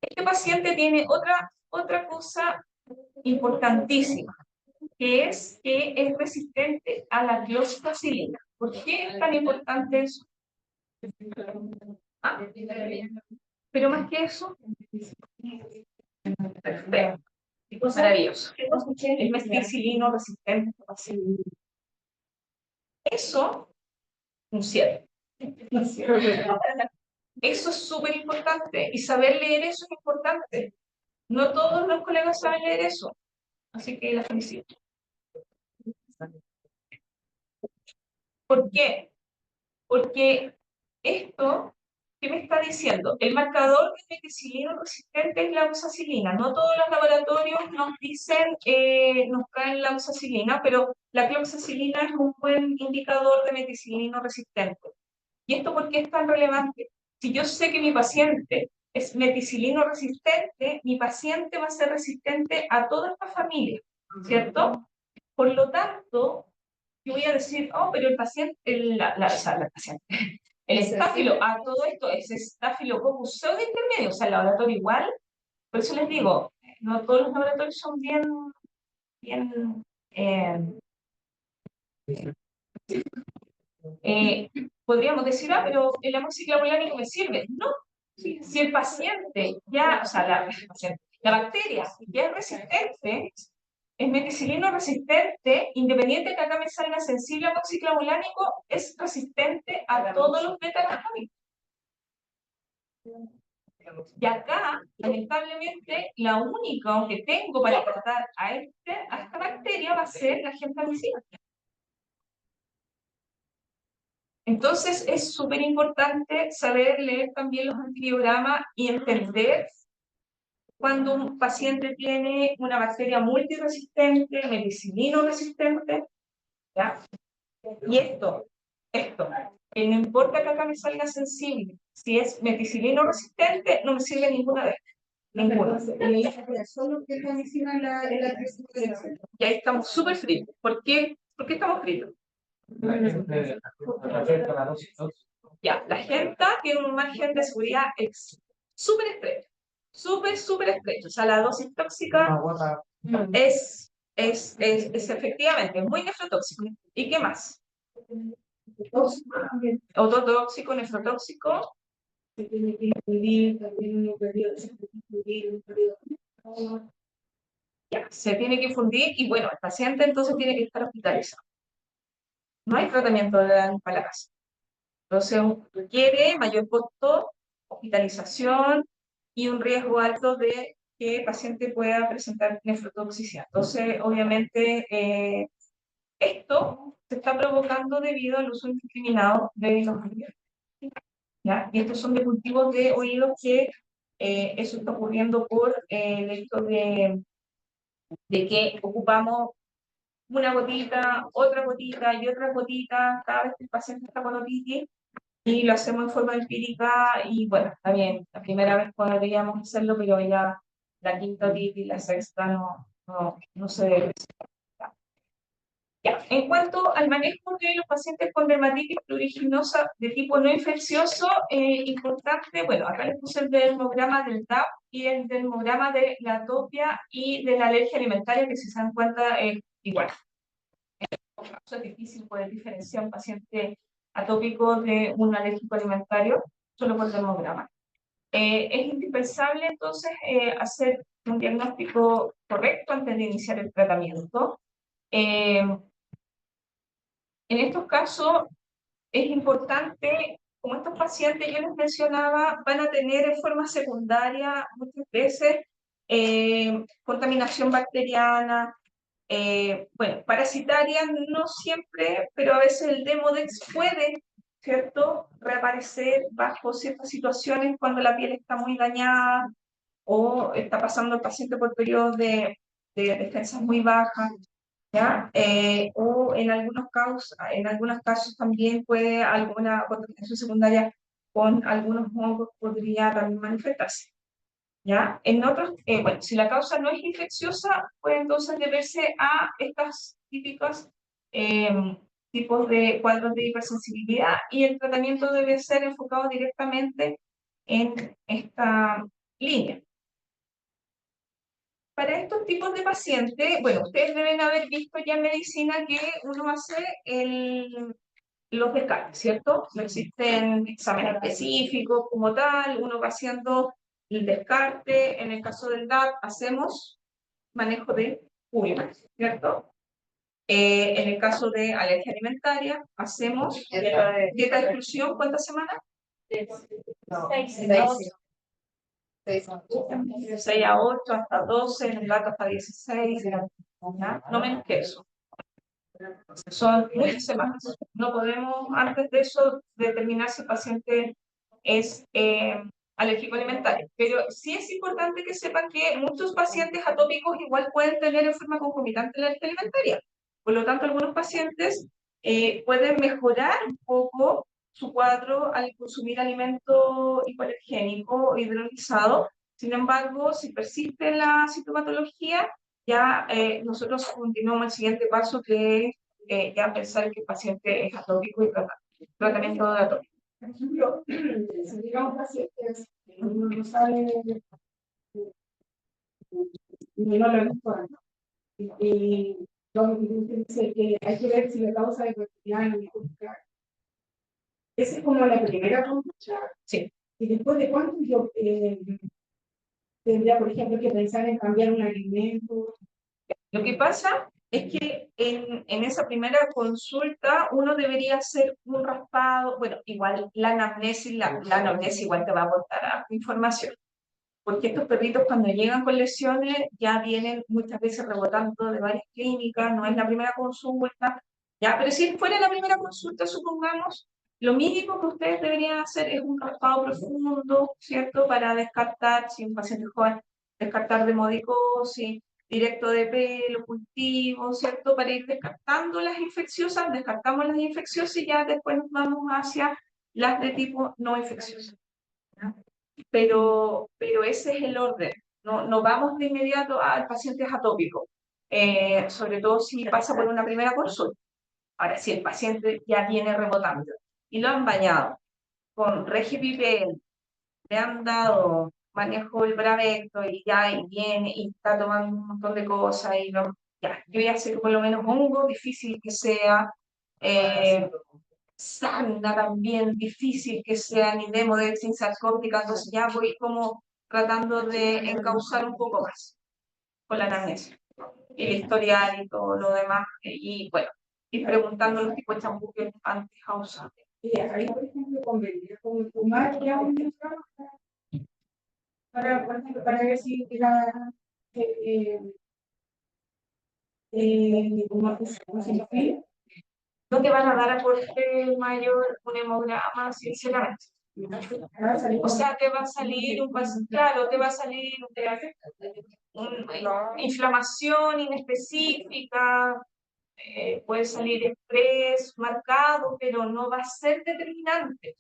Speaker 1: este paciente tiene otra cosa importantísima, que es resistente a la clostracilina. ¿Por qué es tan importante eso? ¿Ah? Pero más que eso, perfecto. Maravilloso. El mesticilino resistente. Eso, un 7. Eso es súper importante. Y saber leer eso es importante. No todos los colegas saben leer eso. Así que la felicito. ¿Por qué? Porque esto, ¿qué me está diciendo? El marcador de meticilino resistente es la oxacilina. No todos los laboratorios nos dicen, nos traen la oxacilina, pero la cloxacilina es un buen indicador de meticilino resistente. ¿Y esto por qué es tan relevante? Si yo sé que mi paciente es meticilino resistente, mi paciente va a ser resistente a toda esta familia, ¿cierto? Por lo tanto, yo voy a decir, oh, pero el paciente, el estáfilo, a todo esto es Staphylococcus pseudointermedio, o sea, el laboratorio igual. Por eso les digo, no todos los laboratorios son bien podríamos decir, pero el amoxiclavulánico me sirve. No, si el paciente ya, o sea, la bacteria ya es resistente, es meticilino resistente, independiente que acá me salga sensible amoxiclavulánico, es resistente a todos los betalactámicos. Y acá, lamentablemente, la única que tengo para tratar a esta bacteria va a ser la gentamicina. Entonces es súper importante saber leer también los antibiogramas y entender cuando un paciente tiene una bacteria multiresistente, meticilino resistente, ¿ya? Y que no importa que acá me salga sensible, si es meticilino resistente, no me sirve ninguna de estas. Ninguna.
Speaker 3: Solo que la medicina en la presentación.
Speaker 1: Y ahí estamos súper fritos. ¿Por qué? ¿Por qué estamos fritos? Ya, la gente tiene un margen de seguridad súper estrecho. Súper estrecho. O sea, la dosis tóxica es efectivamente muy nefrotóxico. ¿Y qué más? Ototóxico, nefrotóxico.
Speaker 3: Se tiene que infundir también en un periodo, se tiene que infundir en un periodo.
Speaker 1: Ya, se tiene que infundir y bueno, el paciente entonces tiene que estar hospitalizado. No hay tratamiento de daños para la casa. Entonces requiere mayor costo, hospitalización y un riesgo alto de que el paciente pueda presentar nefrotoxicidad. Entonces, obviamente, esto se está provocando debido al uso indiscriminado de los antibióticos. ¿Ya? Y estos son de cultivos de oídos que eso está ocurriendo por el hecho de que ocupamos una gotita, otra gotita y otra gotita cada vez que el paciente está con otitis y lo hacemos en forma empírica y bueno, está bien, la primera vez podríamos hacerlo, pero ya la quinta otitis, la sexta no se debe. Ya. En cuanto al manejo de los pacientes con dermatitis pruriginosa de tipo no infeccioso, importante, bueno, acá les puse el dermograma del DAP y el dermograma de la atopia y de la alergia alimentaria, que si se dan cuenta es igual. Es difícil poder diferenciar un paciente atópico de un alérgico alimentario solo por dermograma. Es indispensable entonces hacer un diagnóstico correcto antes de iniciar el tratamiento. En estos casos es importante, como estos pacientes yo les mencionaba, van a tener en forma secundaria muchas veces contaminación bacteriana, bueno, parasitaria no siempre, pero a veces el Demodex puede, ¿cierto?, reaparecer bajo ciertas situaciones cuando la piel está muy dañada o está pasando el paciente por periodos de defensas muy bajas. ¿Ya? O en algunos casos también puede alguna contaminación secundaria con algunos hongos podría también manifestarse. ¿Ya? En otros, bueno, si la causa no es infecciosa, puede entonces deberse a estas típicas tipos de cuadros de hipersensibilidad y el tratamiento debe ser enfocado directamente en esta línea. Para estos tipos de pacientes, bueno, ustedes deben haber visto ya en medicina que uno hace los descartes, ¿cierto? No existen exámenes específicos como tal, uno va haciendo el descarte. En el caso del DAP hacemos manejo de pulgas, ¿cierto? En el caso de alergia alimentaria hacemos dieta de exclusión, ¿cuántas semanas? 6 a 8, hasta 12, en el gato hasta 16, ¿ya? No menos que eso. Son muchas semanas. No podemos, antes de eso, determinar si el paciente es alérgico alimentario. Pero sí es importante que sepan que muchos pacientes atópicos igual pueden tener en forma concomitante la alergia alimentaria. Por lo tanto, algunos pacientes pueden mejorar un poco su cuadro al consumir alimento hipoalergénico o hidrolizado. Sin embargo, si persiste la sintomatología, ya nosotros continuamos el siguiente paso, que es ya pensar que el paciente es atópico y tratamiento de atópico.
Speaker 3: Por ejemplo, si digamos pacientes que uno no sabe y no lo hemos antes. Y yo dice que hay que ver si la causa de cotidiano y buscar. Esa es como la primera conducta.
Speaker 1: Sí.
Speaker 3: Y después de cuánto yo tendría, por ejemplo, que pensar en cambiar un alimento.
Speaker 1: Lo que pasa es que en esa primera consulta uno debería hacer un raspado, bueno, igual la anamnesis igual te va a aportar información, porque estos perritos cuando llegan con lesiones ya vienen muchas veces rebotando de varias clínicas, no es la primera consulta, ya, pero si fuera la primera consulta, supongamos, Lo mínimo que ustedes deberían hacer es un raspado profundo, ¿cierto? Para descartar, si un paciente joven, descartar demodicosis, directo de pelo, cultivo, ¿cierto? Para ir descartando las infecciosas, descartamos las infecciosas y ya después nos vamos hacia las de tipo no infeccioso. Pero ese es el orden. No vamos de inmediato al paciente atópico, sobre todo si pasa por una primera consulta. Ahora, si el paciente ya viene rebotando y lo han bañado con Regipipel, le han dado manejo del Bravecto y ya y viene y está tomando un montón de cosas y no, ya, yo ya sé que por lo menos hongo, difícil que sea, Sanda también, difícil que sea, ni Demodex, sarcóptica, entonces ya voy como tratando de encauzar un poco más con la anamnesia, el historial y todo lo demás, y bueno, y preguntando los tipos de champú que antes a usar.
Speaker 3: Y ahí, por ejemplo, convendría con fumar ya un trabajo para, por ejemplo, para ver si la como sinofía.
Speaker 1: No te van a dar aporte mayor un hemograma, sinceramente. O sea, te va a salir claro, te va a salir una inflamación inespecífica, puede salir estrés marcado, pero no va a ser determinante.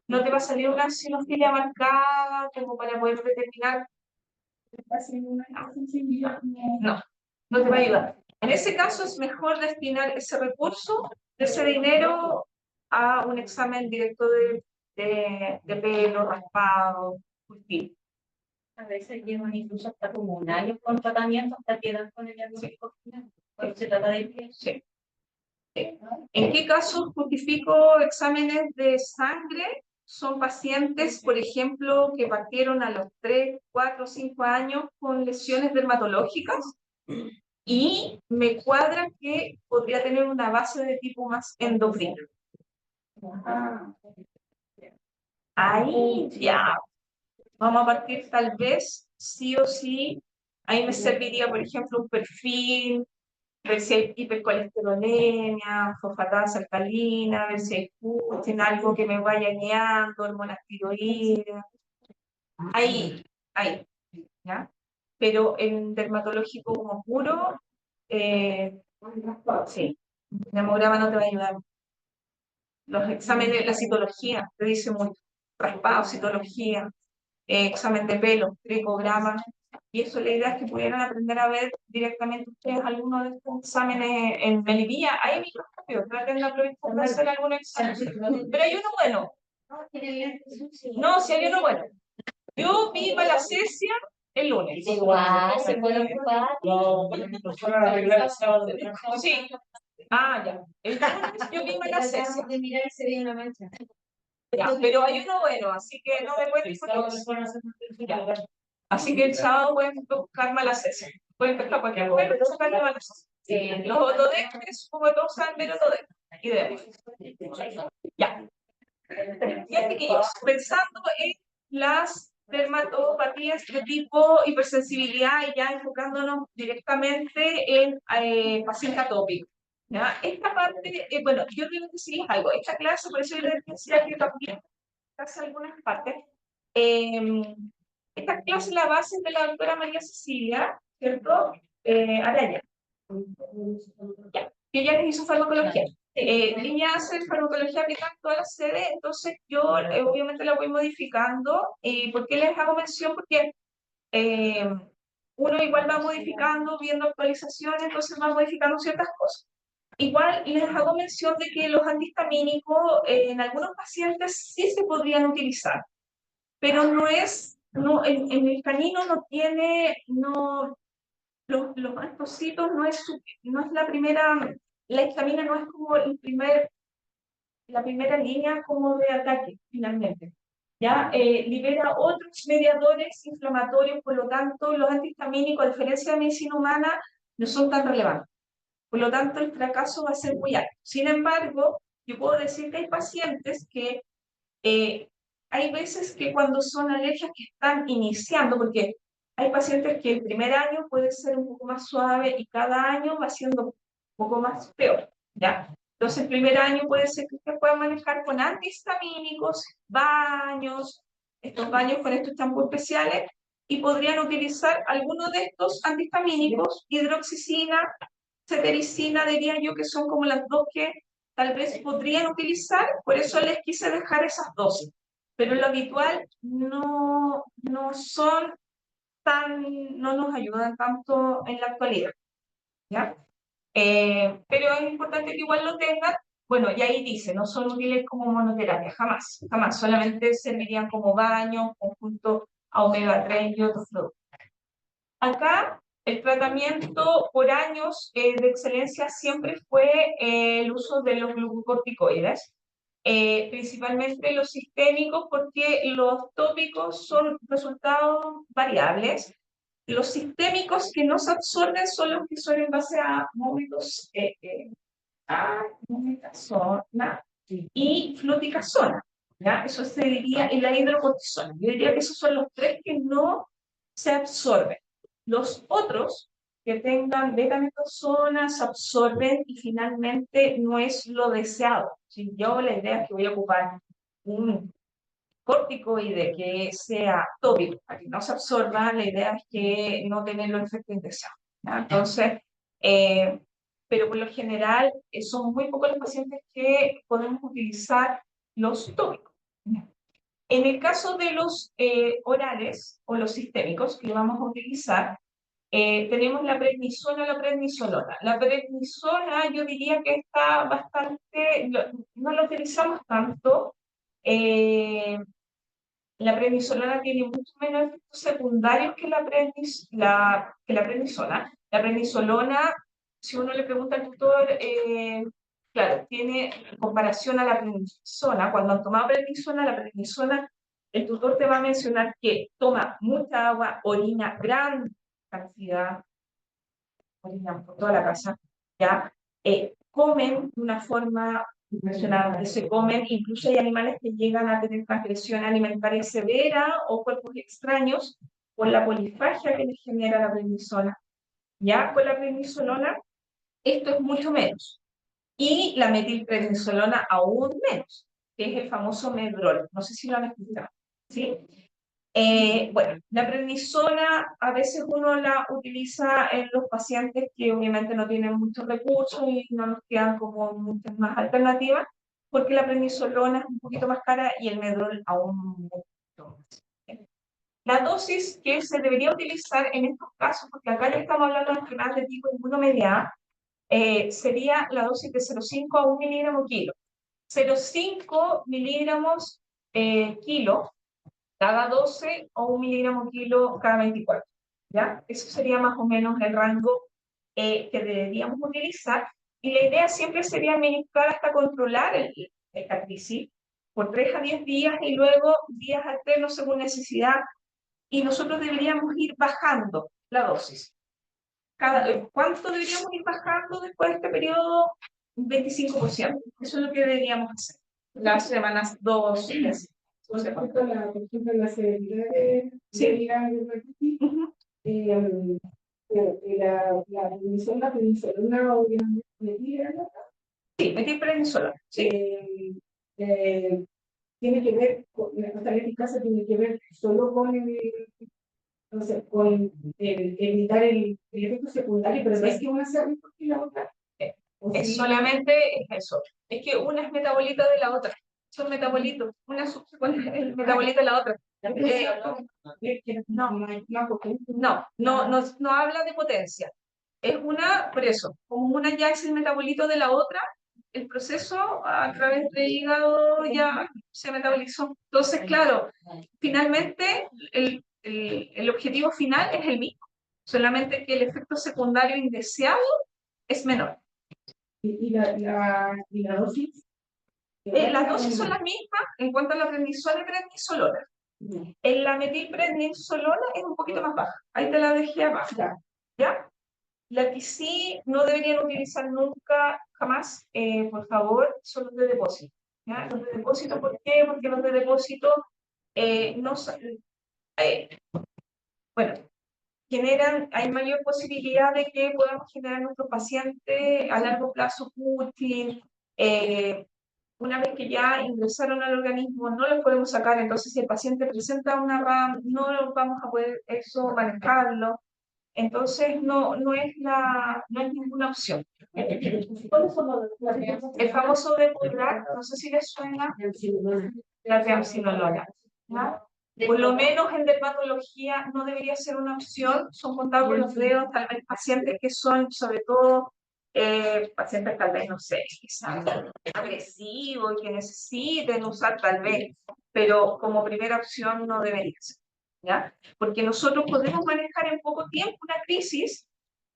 Speaker 1: No te va a salir una sinofilia marcada como para poder determinar. No, no te va a ayudar. En ese caso es mejor destinar ese recurso, ese dinero, a un examen directo de pelo, raspado, cultivo.
Speaker 2: A veces llevan incluso hasta como un año con tratamiento hasta que dan con el diagnóstico final. Porque se trata de piel.
Speaker 1: Sí. ¿En qué casos justifico exámenes de sangre? Son pacientes, por ejemplo, que partieron a los 3, 4, 5 años con lesiones dermatológicas y me cuadra que podría tener una base de tipo más endocrino. Ahí ya vamos a partir tal vez, sí o sí, ahí me serviría, por ejemplo, un perfil, ver si hay hipercolesterolemia, fosfatasa alcalina, ver si hay tiene algo que me vaya guiando, hormonas tiroideas. Ahí, ¿ya? Pero en dermatológico como puro, sí, el hemograma no te va a ayudar. Los exámenes, la citología, te dice mucho. Raspado, citología, examen de pelo, tricogramas. Y eso la idea es que pudieran aprender a ver directamente ustedes algunos de estos exámenes en Melipilla. Hay microscopio, traten de aprovechar de hacer algún examen. Pero hay uno bueno. No, si hay uno bueno. Yo vi malacesia el lunes.
Speaker 2: Igual, se puede ocupar.
Speaker 1: Sí. Ah, ya. El lunes yo vi malacesia.
Speaker 2: De mirar y se ve una mancha.
Speaker 1: Ya, pero hay uno bueno, así que no me pueden ya. Así que el sábado pueden buscar malacesia. Pueden pescar cualquier cosa, pero sacarle malacesia. Los otodex, como todos saben, ver otodex. Ideal. Ya. Ya, chiquillos, pensando en las dermatopatías de tipo hipersensibilidad y ya enfocándonos directamente en paciente atópico. ¿Ya? Esta parte, bueno, yo quiero decirles algo. Esta clase, por eso yo les decía que también hace algunas partes. Esta clase la base es de la doctora María Cecilia, ¿cierto? Araya. Ya, que ella les hizo farmacología. Ella hace farmacología aplicada en toda la sede, entonces yo obviamente la voy modificando. ¿Por qué les hago mención? Porque uno igual va modificando, viendo actualizaciones, entonces va modificando ciertas cosas. Igual les hago mención de que los antihistamínicos en algunos pacientes sí se podrían utilizar, pero no es, no, en el canino no tiene, no, los astocitos no es la primera, la histamina no es como la primera línea como de ataque, finalmente. ¿Ya? Libera otros mediadores inflamatorios, por lo tanto, los antihistamínicos, a diferencia de la medicina humana, no son tan relevantes. Por lo tanto, el fracaso va a ser muy alto. Sin embargo, yo puedo decir que hay pacientes que hay veces que cuando son alergias que están iniciando, porque hay pacientes que el primer año puede ser un poco más suave y cada año va siendo un poco más peor, ¿ya? Entonces, el primer año puede ser que usted pueda manejar con antihistamínicos, baños, estos baños con estos champús especiales, y podrían utilizar algunos de estos antihistamínicos, hidroxicina, cetericina, diría yo que son como las dos que tal vez podrían utilizar, por eso les quise dejar esas dosis. Pero lo habitual no son no nos ayudan tanto en la actualidad, ¿ya? Pero es importante que igual lo tengan. Bueno, y ahí dice, no son útiles como monoterapia, jamás, jamás, solamente servirían como baño, conjunto a omega 3 y otros productos. Acá, el tratamiento por años de excelencia siempre fue el uso de los glucocorticoides, principalmente los sistémicos, porque los tópicos son resultados variables. Los sistémicos que no se absorben son los que son en base a módulos mometasona y fluticasona, ¿ya? Eso se diría en la hidrocortisona. Yo diría que esos son los tres que no se absorben. Los otros que tengan betametasona se absorben y finalmente no es lo deseado. Si yo la idea es que voy a ocupar un corticoide que sea tópico, para que no se absorba, la idea es que no tener los efectos indeseados, ¿ya? Entonces, pero por lo general son muy pocos los pacientes que podemos utilizar los tópicos. En el caso de los orales o los sistémicos que vamos a utilizar, tenemos la prednisona o la prednisolona. La prednisona yo diría que está bastante, no la utilizamos tanto. La prednisolona tiene mucho menos efectos secundarios que la prednisona. La prednisolona, si uno le pregunta al tutor, claro, tiene en comparación a la prednisona, cuando han tomado prednisona, la prednisona, el tutor te va a mencionar que toma mucha agua, orina gran cantidad, orina por toda la casa, ¿ya? Comen de una forma impresionante, se comen, incluso hay animales que llegan a tener transgresión alimentaria severa o cuerpos extraños por la polifagia que les genera la prednisona. Ya con la prednisolona, esto es mucho menos. Y la metilprednisolona aún menos, que es el famoso Medrol. No sé si lo han escuchado, ¿sí? Bueno, la prednisona a veces uno la utiliza en los pacientes que obviamente no tienen muchos recursos y no nos quedan como muchas más alternativas, porque la prednisolona es un poquito más cara y el Medrol aún mucho más. La dosis que se debería utilizar en estos casos, porque acá ya estamos hablando de enfermedades de tipo inmunomediada, sería la dosis de 0,5 a 1 miligramo kilo. 0,5 miligramos kilo cada 12 o 1 miligramo kilo cada 24, ¿ya? Eso sería más o menos el rango que deberíamos utilizar. Y la idea siempre sería administrar hasta controlar el cacricis por 3 a 10 días y luego días alternos según necesidad. Y nosotros deberíamos ir bajando la dosis. ¿Cuánto deberíamos ir bajando después de este periodo? Un 25%. Eso es lo que deberíamos hacer. Las semanas 2, 3.
Speaker 3: Con respecto a la cuestión de la severidad de la hepatitis, la prednisolona o metilprednisolona,
Speaker 1: Sí, metilprednisolona. Sí.
Speaker 3: Tiene que ver, la eficacia tiene que ver solo con no sé, con evitar el efecto secundario, pero no es que una sea mejor que la otra.
Speaker 1: Es solamente eso. Es que una es metabolito de la otra. Son metabolitos. Una subsepone el metabolito de la otra. No habla de potencia. Es una, por eso, como una ya es el metabolito de la otra, el proceso a través del hígado ya se metabolizó. Entonces, claro, finalmente el objetivo final es el mismo, solamente que el efecto secundario indeseado es menor.
Speaker 3: ¿Y la dosis?
Speaker 1: Las dosis son las mismas en cuanto a la prednisona y prednisolona. En la metilprednisolona es un poquito más baja. Ahí te la dejé abajo. ¿Ya? La que sí no deberían utilizar nunca, jamás, por favor, son los de depósito. ¿Ya? Los de depósito, ¿por qué? Porque los de depósito no bueno, hay mayor posibilidad de que podamos generar en nuestro paciente a largo plazo Putin, Una vez que ya ingresaron al organismo, no los podemos sacar. Entonces, si el paciente presenta una RAM, no lo vamos a poder eso manejarlo. Entonces, no es ninguna opción.
Speaker 3: ¿Cuáles son los
Speaker 1: El famoso Depo-Grat, no sé si les suena, la triamcinolona, ¿ya? Por lo menos en dermatología no debería ser una opción, son contados con los dedos, tal vez pacientes que son, sobre todo, pacientes tal vez, no sé, que sean agresivos y que necesiten usar tal vez, pero como primera opción no debería ser, ¿ya? Porque nosotros podemos manejar en poco tiempo una crisis,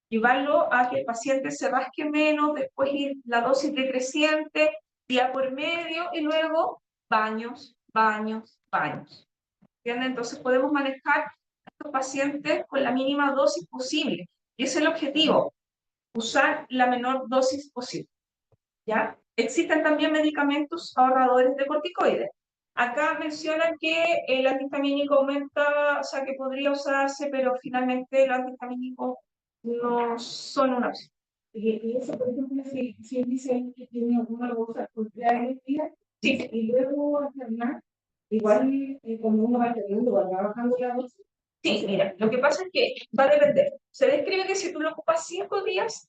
Speaker 1: llevarlo a que el paciente se rasque menos, después ir la dosis decreciente, día por medio, y luego baños, baños, baños. ¿Entienden? Entonces podemos manejar a estos pacientes con la mínima dosis posible. Y ese es el objetivo, usar la menor dosis posible. ¿Ya? Existen también medicamentos ahorradores de corticoides. Acá mencionan que el antihistamínico aumenta, o sea, que podría usarse, pero finalmente el antihistamínico no son una opción.
Speaker 3: Y eso, por ejemplo, si él dice que tiene alguna cosa por 3 días,
Speaker 1: Sí.
Speaker 3: y luego alternar, igual cuando uno va alternando, va trabajando la dosis.
Speaker 1: Sí, mira, lo que pasa es que va a depender. Se describe que si tú lo ocupas 5 días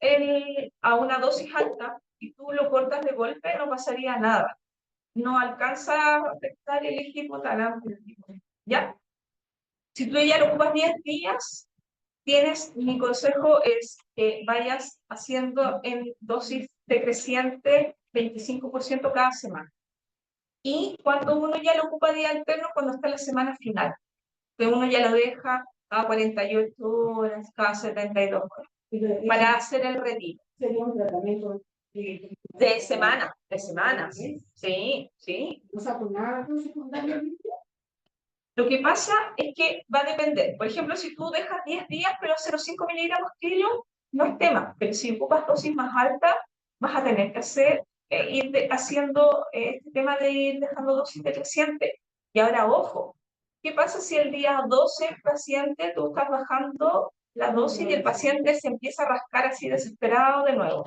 Speaker 1: a una dosis alta y tú lo cortas de golpe, no pasaría nada. No alcanza a afectar el hipotálamo. ¿Ya? Si tú ya lo ocupas 10 días, mi consejo es que vayas haciendo en dosis decreciente 25% cada semana. Y cuando uno ya lo ocupa día alterno, cuando está en la semana final, que uno ya lo deja cada 48 horas, cada 72 horas, para hacer el retiro.
Speaker 3: Sería un tratamiento
Speaker 1: De semanas. Sí, sí.
Speaker 3: O sea, con nada secundario.
Speaker 1: Lo que pasa es que va a depender. Por ejemplo, si tú dejas 10 días, pero 0,5 miligramos kilo, no es tema. Pero si ocupas dosis más altas, vas a tener que haciendo este tema de ir dejando dosis decreciente. Y ahora, ojo, ¿qué pasa si el día 12 el paciente, tú estás bajando la dosis y el paciente se empieza a rascar así desesperado de nuevo?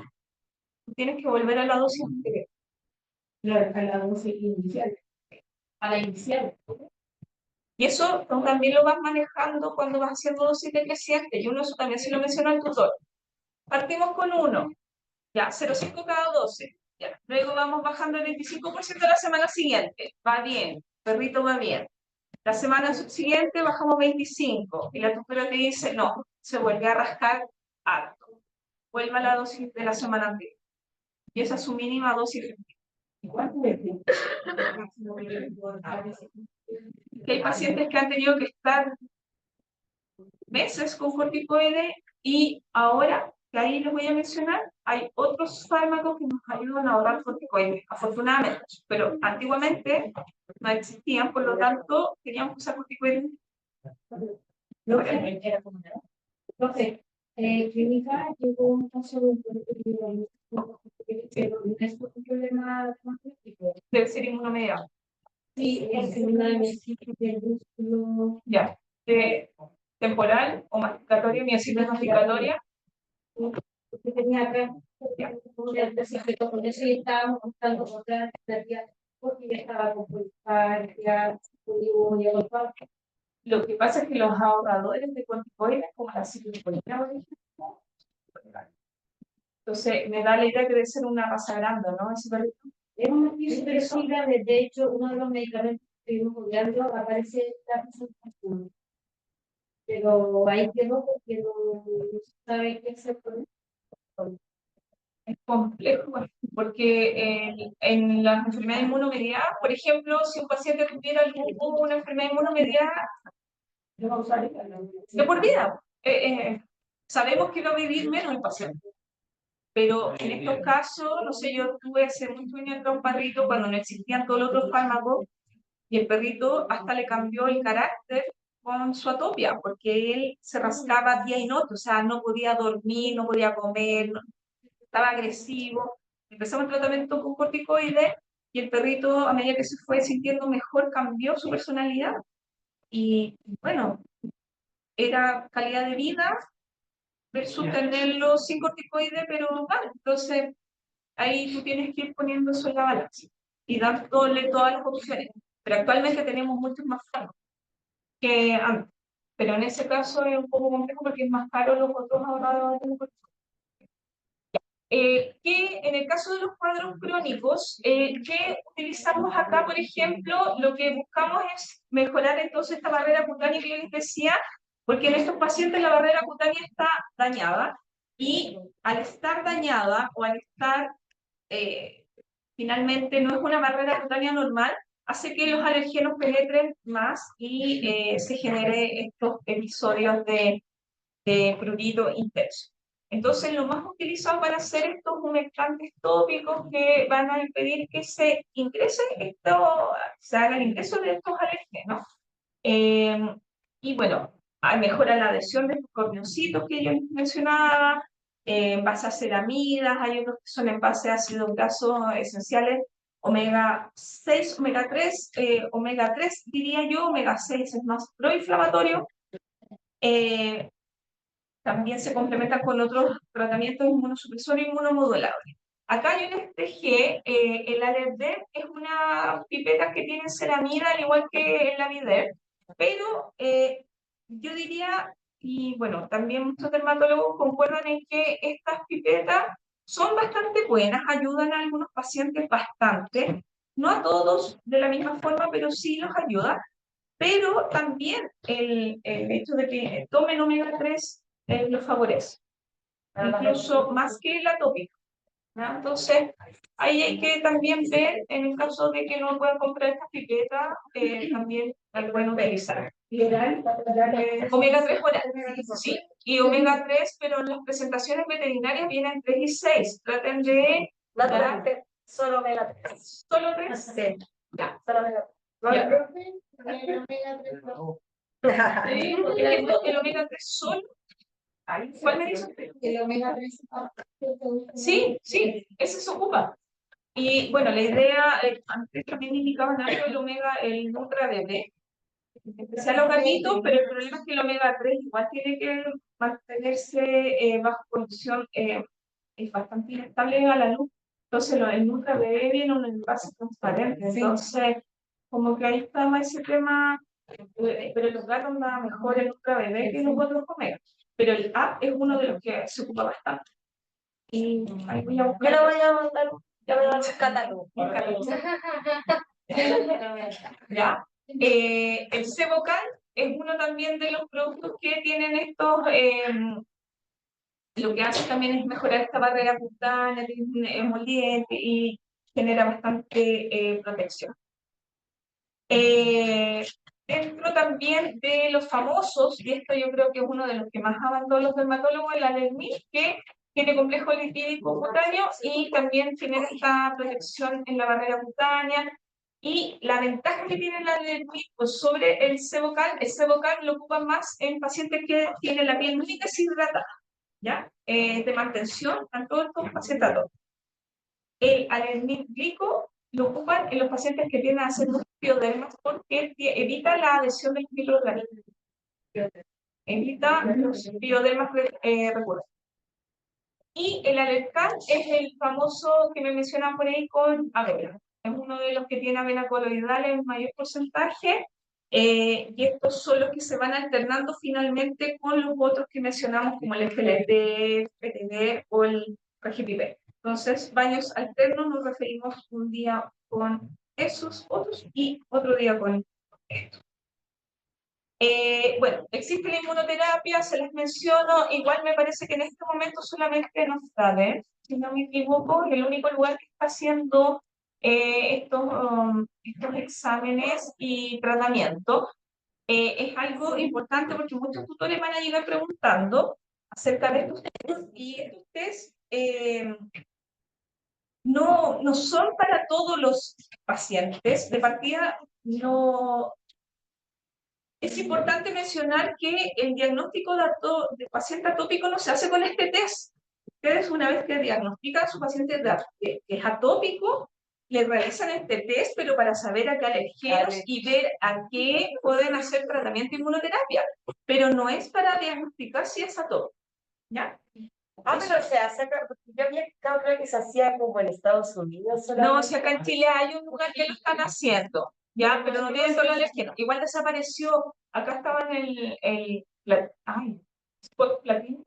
Speaker 1: Tú tienes que volver a la dosis anterior.
Speaker 3: A la dosis inicial.
Speaker 1: A la inicial. Y eso tú también lo vas manejando cuando vas haciendo dosis decreciente. Y uno eso también se lo mencionó al tutor. Partimos con 1, ya, 0,5 cada 12. Ya. Luego vamos bajando el 25% la semana siguiente. Va bien, perrito va bien. La semana siguiente bajamos 25. Y la tutora te dice, no, se vuelve a rascar alto. Vuelva a la dosis de la semana anterior. Y esa es su mínima dosis.
Speaker 3: ¿Cuánto es?
Speaker 1: Que hay pacientes que han tenido que estar meses con corticoides y ahora, que ahí les voy a mencionar, hay otros fármacos que nos ayudan a ahorrar corticoides, afortunadamente, pero antiguamente no existían, por lo tanto, teníamos que usar corticoides.
Speaker 2: No sé, era como no sé, clínica llegó un caso de pero no es un problema crítico.
Speaker 1: Debe ser inmunomediado.
Speaker 2: Sí, es una miocitis del músculo.
Speaker 1: Ya. Temporal o masticatoria, miocitis masticatoria.
Speaker 2: Que tenía acá, por eso ya estábamos buscando otra alternativa, porque ya estaba con polifagia,
Speaker 1: Lo que pasa es que los ahorradores de corticoides, como la ciclosporina, por ejemplo, entonces me da la idea que debe ser una raza grande, ¿no? Ese perrito.
Speaker 2: es una crisis grave. De hecho, uno de los medicamentos que estuvimos jugando aparece la presentación. Pero ahí quedó porque no se sabe qué hacer con eso.
Speaker 1: Es complejo, porque en las enfermedades inmunomediadas, por ejemplo, si un paciente tuviera una enfermedad inmunomediada, de por vida, sabemos que va a vivir menos el paciente. Pero en estos casos, no sé, yo tuve hace mucho tiempo un perrito cuando no existían todos los otros fármacos, y el perrito hasta le cambió el carácter con su atopia, porque él se rascaba día y noche, o sea, no podía dormir, no podía comer, estaba agresivo. Empezamos el tratamiento con corticoides y el perrito, a medida que se fue sintiendo mejor, cambió su personalidad. Y bueno, era calidad de vida versus tenerlo sin corticoides, pero vale, entonces ahí tú tienes que ir poniendo eso en la balanza y dándole todas las opciones. Pero actualmente tenemos muchos más fármacos que antes. Pero en ese caso es un poco complejo porque es más caro los otros ahora. Que en el caso de los cuadros crónicos, que utilizamos acá, por ejemplo, lo que buscamos es mejorar entonces esta barrera cutánea que yo les decía, porque en estos pacientes la barrera cutánea está dañada, y al estar dañada o al estar, finalmente no es una barrera cutánea normal, hace que los alergenos penetren más y se genere estos episodios de prurito intenso. Entonces, lo más utilizado para hacer estos humectantes tópicos que van a impedir que se ingrese se haga el ingreso de estos alergenos. Y bueno, mejora la adhesión de los corneocitos que yo mencionaba, en base a ceramidas, hay otros que son en base a ácidos grasos esenciales, omega 6, omega 3, omega 3 diría yo, omega 6 es más proinflamatorio. También se complementa con otros tratamientos inmunosupresores y inmunomoduladores. Acá yo les dejé, el Alerder es una pipeta que tiene ceramida, al igual que el Avider, pero yo diría, y bueno, también muchos dermatólogos concuerdan en que estas pipetas son bastante buenas, ayudan a algunos pacientes bastante, no a todos de la misma forma, pero sí los ayuda. Pero también el hecho de que tomen omega 3 los favorece, incluso más que la tópica, ¿no? Entonces, ahí hay que también ver, en el caso de que no puedan comprar estas pipetas, también la pueden utilizar. Omega 3 oral, sí, y omega 3, pero en las presentaciones veterinarias vienen 3 y 6. Traten de...
Speaker 2: Solo omega 3.
Speaker 1: ¿Solo 3?
Speaker 2: Sí.
Speaker 1: Ya.
Speaker 2: Solo omega 3.
Speaker 1: Ya.
Speaker 2: El omega 3 no.
Speaker 1: Sí, porque el omega 3 solo. ¿Cuál me dice usted?
Speaker 2: El omega 3.
Speaker 1: Sí, sí, ese se ocupa. Y bueno, la idea, antes también indicaban algo el omega, el Nutra bebé, en especial los gatitos, pero el problema es que el omega 3 igual tiene que mantenerse bajo condición, es bastante inestable a la luz. Entonces, el Nutra bebé viene en un envase transparente, entonces, como que ahí estaba ese tema, pero los gatos nada mejor el Nutra bebé que los otros omega. Pero el A es uno de los que se ocupa bastante. Y ahí voy a buscar.
Speaker 2: Yo lo voy a mandar. Yo voy a dar un catálogo.
Speaker 1: ¿Ya? El Sebocal es uno también de los productos que tienen estos, lo que hace también es mejorar esta barrera cutánea, es emoliente y genera bastante protección. Dentro también de los famosos, y esto yo creo que es uno de los que más avanzó los dermatólogos, el Alermil, que tiene complejo lipídico cutáneo y también tiene esta protección en la barrera cutánea. Y la ventaja que tiene el Alermil pues, sobre el Sebocal lo ocupan más en pacientes que tienen la piel muy deshidratada, ¿ya? De mantención, tanto estos pacientes atópicos. El Alermil glico lo ocupan en los pacientes que tienen a hacer piodermas porque evita la adhesión del microorganismo. Evita los piodermas recurrentes. Y el Alercan es el famoso que me mencionan por ahí con avena. Es uno de los que tiene avena coloidal en mayor porcentaje. Y estos son los que se van alternando finalmente con los otros que mencionamos como el FLT, PTD o el RGPP. Entonces, baños alternos nos referimos un día con esos otros y otro día con estos. Bueno, existe la inmunoterapia, se les menciono, igual me parece que en este momento solamente no está, si no me equivoco, el único lugar que está haciendo estos exámenes y tratamientos. Es algo importante porque muchos tutores van a llegar preguntando acerca de estos tests y estos tests no son para todos los pacientes. De partida, no. Es importante mencionar que el diagnóstico de paciente atópico no se hace con este test. Ustedes, una vez que diagnostican a su paciente que es atópico, le realizan este test, pero para saber a qué alergenos y ver a qué pueden hacer tratamiento de inmunoterapia. Pero no es para diagnosticar si es atópico, ¿ya?
Speaker 4: Ah, pero se hace acá, porque yo había escuchado, creo que se hacía como en Estados Unidos
Speaker 1: No,
Speaker 4: solamente.
Speaker 1: si acá en Chile hay un lugar que lo están haciendo, ya, pero no tienen todos los alergenos. Igual desapareció. Acá estaban ay, spot platino,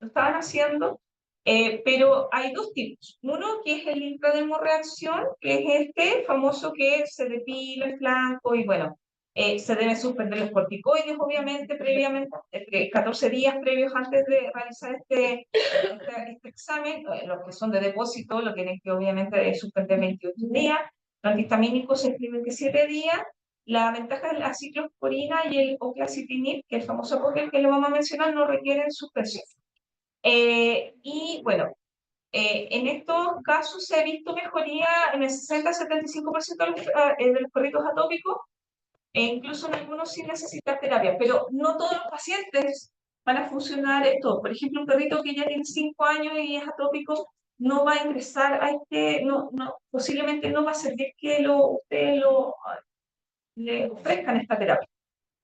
Speaker 1: lo estaban haciendo, pero hay dos tipos. Uno que es el intradermorreacción, que es este famoso que se depila el flanco y bueno, se deben suspender los corticoides, obviamente, previamente, 14 días previos antes de realizar este examen. Los que son de depósito lo tienen que obviamente suspender 28 días. Los antihistamínicos se escriben que 7 días. La ventaja de la ciclosporina y el oclacitinib, que es el famoso Apoquel que lo vamos a mencionar, no requieren suspensión. Y bueno, en estos casos se ha visto mejoría en el 60-75% de los perritos atópicos, e incluso en algunos sin necesitar terapia, pero no todos los pacientes van a funcionar esto. Por ejemplo, un perrito que ya tiene 5 años y es atópico no va a ingresar a posiblemente no va a servir que le ofrezcan esta terapia,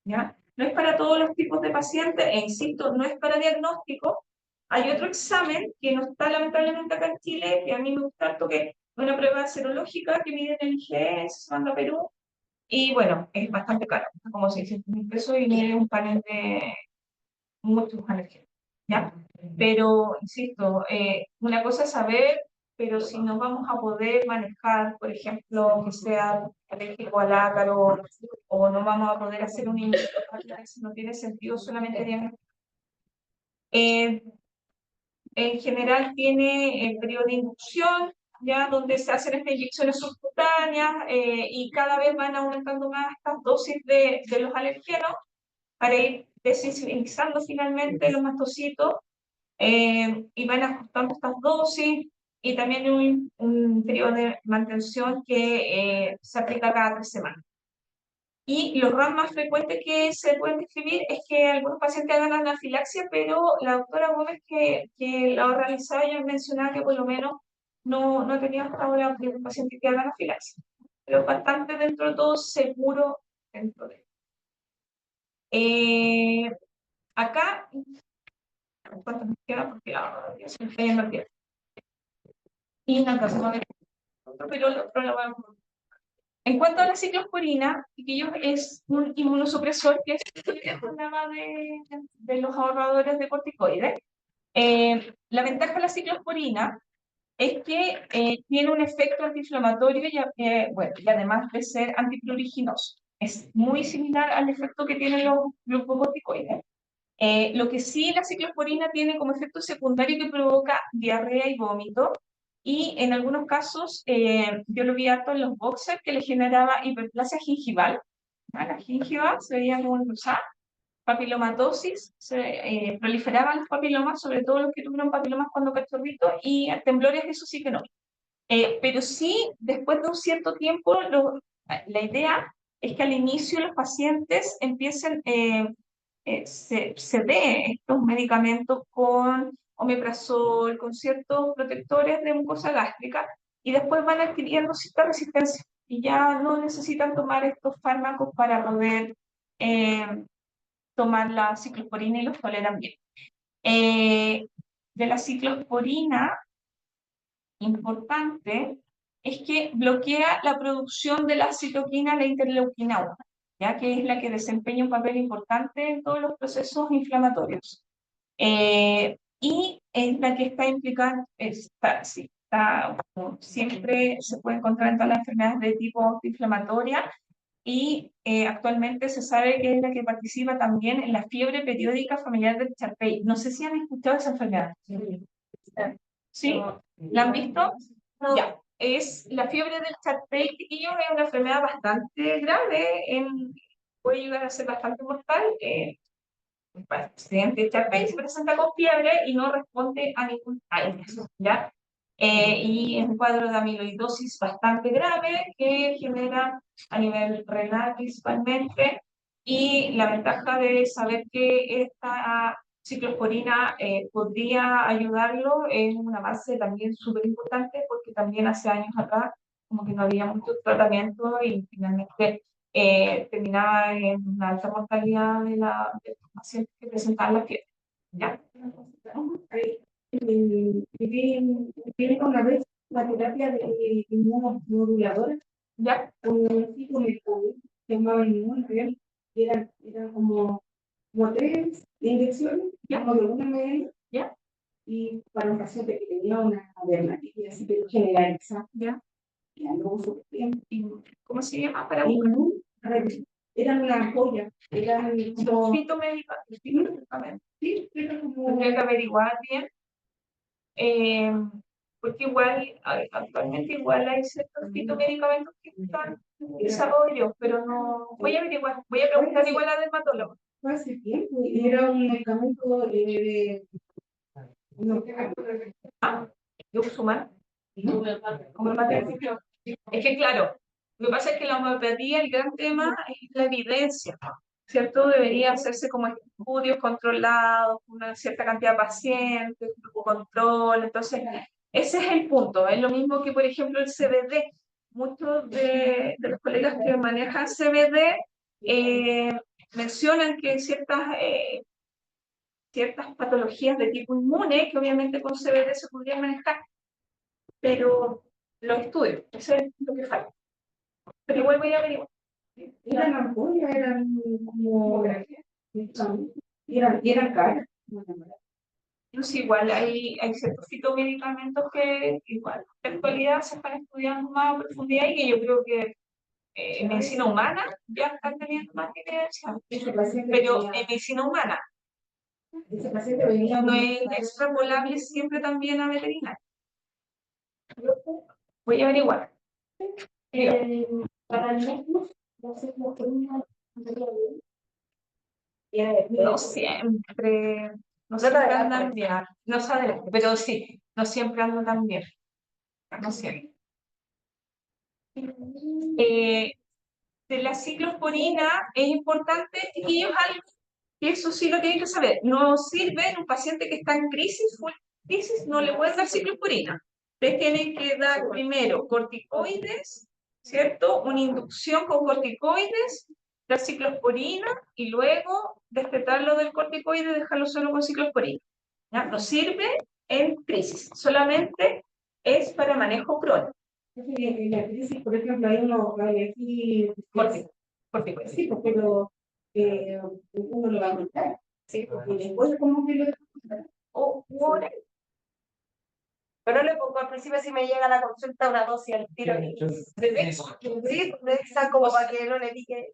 Speaker 1: ¿ya? No es para todos los tipos de pacientes, e insisto, no es para diagnóstico. Hay otro examen que no está lamentablemente acá en Chile, que a mí me gusta harto, que es una prueba serológica que mide el IgE, se manda a Perú, y bueno, es bastante caro, cuesta como 600.000 pesos y mide un panel de muchos alergenos, ¿ya? Pero, insisto, una cosa es saber, pero si no vamos a poder manejar, por ejemplo, que sea alérgico al ácaro, o no vamos a poder hacer un eso no tiene sentido solamente diagnosticar. En general tiene el periodo de inducción, ya donde se hacen estas inyecciones subcutáneas y cada vez van aumentando más estas dosis de los alergenos para ir desensibilizando finalmente los mastocitos y van ajustando estas dosis y también un periodo de mantención que se aplica cada 3 semanas. Y los RAS más frecuentes que se pueden describir es que algunos pacientes hagan anafilaxia, pero la doctora Gómez que lo ha realizado ya mencionaba que por lo menos no ha tenido hasta ahora un paciente que haga anafilaxia. Pero bastante dentro de todo seguro dentro de acá, ¿cuánto nos queda? Porque ya se me está yendo el tiempo. Y no alcanzamos a ver otro, pero el otro lo vamos a ver. En cuanto a la ciclosporina, es un inmunosupresor que es el problema de los ahorradores de corticoides. La ventaja de la ciclosporina es que tiene un efecto antiinflamatorio y además de ser antipruriginoso. Es muy similar al efecto que tienen los glucocorticoides. Lo que sí la ciclosporina tiene como efecto secundario que provoca diarrea y vómito, y en algunos casos, yo lo vi harto en los boxers que le generaba hiperplasia gingival. La gingiva se veía como engrosada, papilomatosis, se proliferaban los papilomas, sobre todo los que tuvieron papilomas cuando cachorritos, y temblores, eso sí que no. Pero sí, después de un cierto tiempo, la idea es que al inicio los pacientes empiecen, se dé estos medicamentos con omeprazol, con ciertos protectores de mucosa gástrica, y después van adquiriendo cierta resistencia y ya no necesitan tomar estos fármacos para poder tomar la ciclosporina y los toleran bien. De la ciclosporina, importante es que bloquea la producción de la citoquina, la interleuquina 1, ya que es la que desempeña un papel importante en todos los procesos inflamatorios. Y es la que está implicada, siempre se puede encontrar en todas las enfermedades de tipo autoinflamatoria, y actualmente se sabe que es la que participa también en la fiebre periódica familiar del Charpey. No sé si han escuchado esa enfermedad. ¿Sí? ¿La han visto? No. Ya. Es la fiebre del Charpey, chiquillos, es una enfermedad bastante grave, puede llegar a ser bastante mortal. El paciente Charpey se presenta con fiebre y no responde a ningún AINES, ¿ya? Y es un cuadro de amiloidosis bastante grave que genera a nivel renal principalmente, y la ventaja de saber que esta ciclosporina podría ayudarlo es una base también súper importante, porque también hace años atrás como que no había mucho tratamiento y finalmente terminaba en una alta mortalidad de los pacientes que presentaban la fiebre. ¿Ya?
Speaker 3: viví una vez la terapia de inmunomoduladora
Speaker 1: ¿Ya?
Speaker 3: con un tipo de COVID que llamaba inmunomoduladora, y eran como 3 inyecciones,
Speaker 1: Ya.
Speaker 3: como de 1 ml,
Speaker 1: Ya.
Speaker 3: y para un paciente que tenía una dermatitis así pero generalizada,
Speaker 1: ¿Ya?
Speaker 3: que anduvo súper bien.
Speaker 1: ¿Y cómo se llama? Para
Speaker 3: Eran una joya, eran como,
Speaker 1: fitomedicamentos.
Speaker 3: sí, era como,
Speaker 1: Tendría que averiguar bien. Porque igual, actualmente igual hay ciertos fitomedicamentos que están en desarrollo, pero no, voy a averiguar, voy a preguntar igual a dermatólogo.
Speaker 3: fue hace tiempo, y era un medicamento no,
Speaker 1: ¿De uso humano? Homeopatía. Es que claro, lo que pasa es que la homeopatía, el gran tema es la evidencia, ¿cierto? Debería hacerse como estudios controlados, una cierta cantidad de pacientes, un grupo control, entonces ese es el punto, es lo mismo que por ejemplo el CBD. Muchos de los colegas que manejan CBD mencionan que ciertas patologías de tipo inmune, que obviamente con CBD se podrían manejar, pero los estudios, eso es lo que falta. Pero igual voy a averiguar.
Speaker 3: eran ampollas, eran como, y eran caras.
Speaker 1: No sé, igual hay ciertos fitomedicamentos que igual en la actualidad se están estudiando más a profundidad y que yo creo que en medicina humana ya están teniendo más evidencia. Pero en medicina humana
Speaker 3: Ese paciente venía
Speaker 1: no es extrapolable siempre también a veterinaria. Voy a averiguar.
Speaker 2: Para el médico, no sé cómo que una
Speaker 1: No siempre, no siempre andan bien, no sabe, pero sí, no siempre andan tan bien. No siempre. De la ciclosporina es importante, chiquillos, algo que eso sí lo tienen que saber. No sirve en un paciente que está en crisis, full crisis, no le pueden dar ciclosporina. Ustedes tienen que dar primero corticoides, ¿cierto? Una inducción con corticoides, dar ciclosporina y luego destetarlo del corticoide y dejarlo solo con ciclosporina. ¿Ya? No sirve en crisis, solamente es para manejo crónico.
Speaker 3: En la crisis, por ejemplo, hay aquí,
Speaker 1: Corticoides.
Speaker 3: sí, pero uno lo va a aumentar.
Speaker 1: Sí,
Speaker 3: Y después, ¿cómo que lo
Speaker 1: o
Speaker 4: Pero le pongo al principio si me llega a la consulta una dosis al tiro. Sí, de esa como para que no le pique.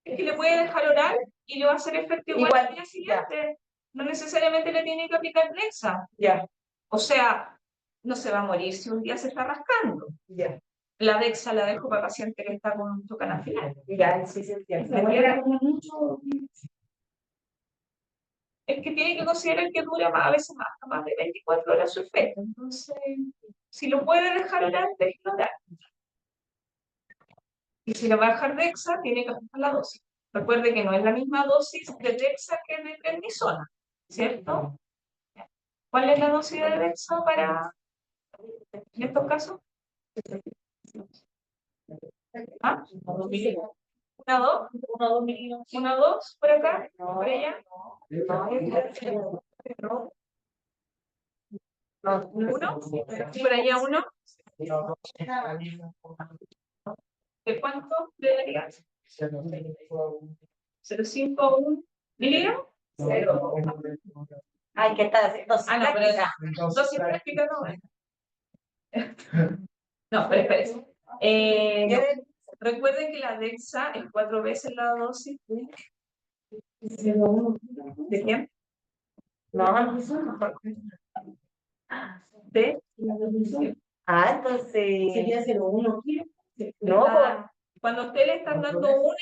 Speaker 1: es que le puede dejar oral y le va a hacer efecto igual
Speaker 4: Igual,
Speaker 1: al día siguiente. No necesariamente le tiene que aplicar Dexa.
Speaker 4: Ya,
Speaker 1: O sea, no se va a morir si un día se está rascando.
Speaker 4: ya,
Speaker 1: La Dexa la dejo para paciente que está con un tocanafilal.
Speaker 4: ya, sí se entiende.
Speaker 3: Era como mucho.
Speaker 1: Es que tiene que considerar que dura a veces más de 24 horas su efecto. Entonces, si lo puede dejar oral, déjelo oral. Y si lo va a dejar Dexa, tiene que ajustar la dosis. Recuerde que no es la misma dosis de Dexa que de prednisona, ¿cierto? ¿Cuál es la dosis de Dexa para en estos casos? ¿Ah? ¿Una, dos? ¿Una, dos? ¿Por acá? ¿Por allá? ¿Uno? ¿Por allá uno? ¿De cuánto debería? 0,5 miligramos.
Speaker 4: Ay, ¿qué tal? Dosis
Speaker 1: Ah, no, pero
Speaker 4: práctica.
Speaker 1: dosis práctica no es. No, pero espérense.
Speaker 4: Yo
Speaker 1: No.
Speaker 4: de-
Speaker 1: Recuerden que la Dexa es 4 veces la dosis de quién?
Speaker 4: No,
Speaker 1: De
Speaker 4: entonces.
Speaker 3: Sería 0,1 kilos.
Speaker 4: No,
Speaker 1: la- cuando usted le están dando un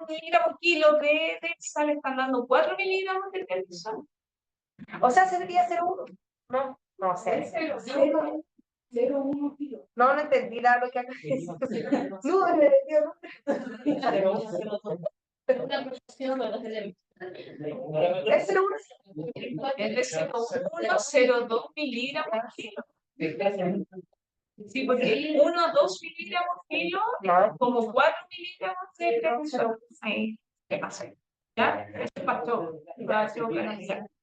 Speaker 1: miligramo por kilo de Dexa, le están dando 4 miligramos de prednisona.
Speaker 4: o sea, sería 0,1. No, no sé.
Speaker 3: 0,1 kilos.
Speaker 4: No, no entendí nada lo que acá no, me metió,
Speaker 2: una proporción de los elementos.
Speaker 4: Es 0,1.
Speaker 1: Es de 0,1 a 0,2 miligramos por kilo. Sí, porque 1 a 2 miligramos por kilo
Speaker 4: No,
Speaker 1: como 4 miligramos de prednisona. Ahí, ¿qué pasa? ¿Ya? Eso pasó.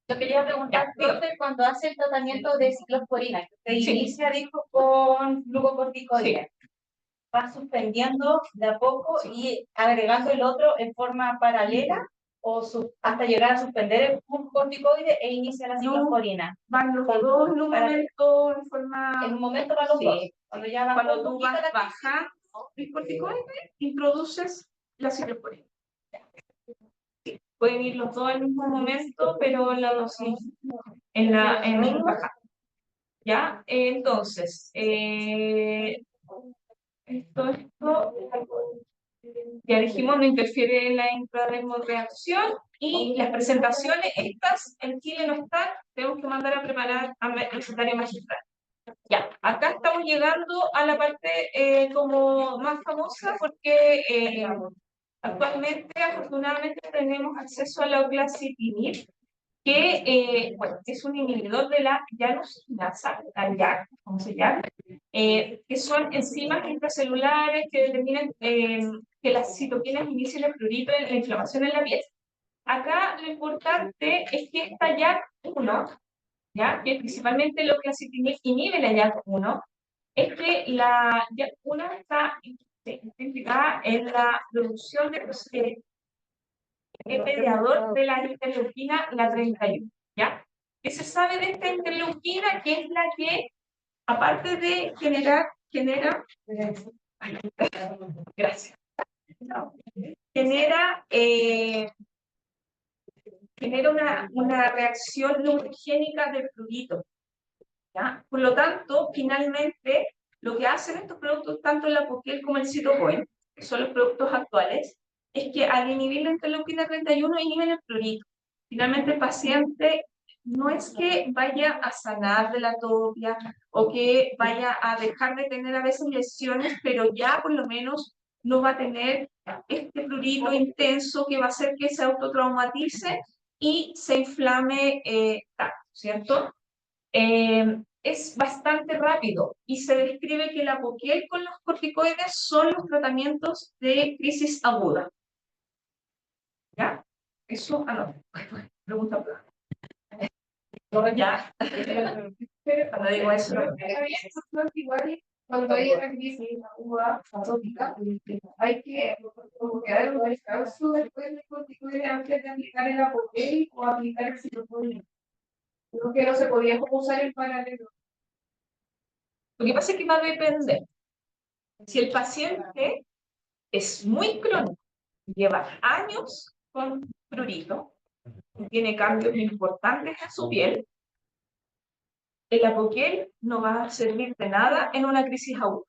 Speaker 2: Yo quería preguntar, profe, cuando hace el tratamiento de ciclosporina, que usted
Speaker 1: Sí.
Speaker 2: inicia, dijo, con glucocorticoides, ¿va suspendiendo de a poco y agregando el otro en forma paralela? ¿O hasta llegar a suspender el glucocorticoide e inicia la ciclosporina?
Speaker 1: Van los dos en un momento en
Speaker 2: En
Speaker 1: forma...
Speaker 2: un momento van los
Speaker 1: Sí.
Speaker 2: dos. Cuando ya bajó
Speaker 1: Cuando
Speaker 2: un
Speaker 1: tú
Speaker 2: poquito
Speaker 1: vas
Speaker 2: la crisis,
Speaker 1: bajando el corticoide, introduces la ciclosporina. Sí, pueden ir los dos al mismo momento, pero la dosis en baja. ¿Ya? Entonces, esto, ya dijimos, no interfiere en la intradermorreacción y las presentaciones, estas en Chile no están, tenemos que mandar a preparar al recetario magistral. Ya, acá estamos llegando a la parte como más famosa porque actualmente, afortunadamente, tenemos acceso a la oclacitinib, que bueno, es un inhibidor de la llanusinasa, la YAC, ¿cómo se llama? Que son enzimas intracelulares que determinan que las citoquinas inician el prurito en la inflamación en la piel. Acá lo importante es que esta YAC1, ¿ya? Que principalmente lo que inhibe la YAC1, es que la YAC1 está implicada en la producción de el mediador de la interleuquina, la 31, ¿ya? ¿Qué se sabe de esta interleuquina? Que es la que, aparte de genera, gracias, genera una reacción neurogénica del prurito, ¿ya? Por lo tanto, finalmente, lo que hacen estos productos, tanto el Apoquel como el Citocoin, que son los productos actuales, es que al inhibir la interleuquina 31 inhiben el prurito. Finalmente el paciente no es que vaya a sanar de la atopia o que vaya a dejar de tener a veces lesiones, pero ya por lo menos no va a tener este prurito intenso que va a hacer que se autotraumatice y se inflame tanto, ¿cierto? Es bastante rápido y se describe que el Apoquel con los corticoides son los tratamientos de crisis aguda. ¿Ya? Eso, pregunta. Ya. Cuando digo eso,
Speaker 3: igual cuando hay una crisis aguda, atópica, hay que como que dar un descanso después del corticoide antes de aplicar el Apoquel o aplicar el ciclosporina. Creo que no se podía como usar el paralelo.
Speaker 1: lo que pasa es que va a depender. Si el paciente es muy crónico, lleva años con prurito, tiene cambios importantes en su piel, el Apoquel no va a servir de nada en una crisis aguda.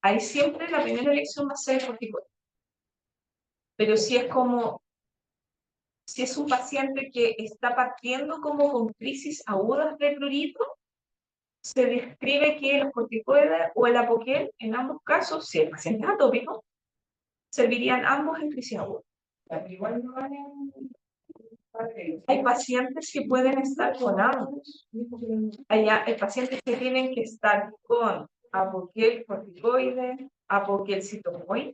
Speaker 1: Ahí siempre la primera elección va a ser el corticoide. Pero si es un paciente que está partiendo como con crisis agudas de prurito, se describe que los corticoides o el Apoquel, en ambos casos, si el paciente es atópico, servirían ambos en crisis aguda.
Speaker 3: Igual no van en...
Speaker 1: Hay pacientes que pueden estar con ambos. Hay pacientes que tienen que estar con Apoquel corticoide, Apoquel citocoin.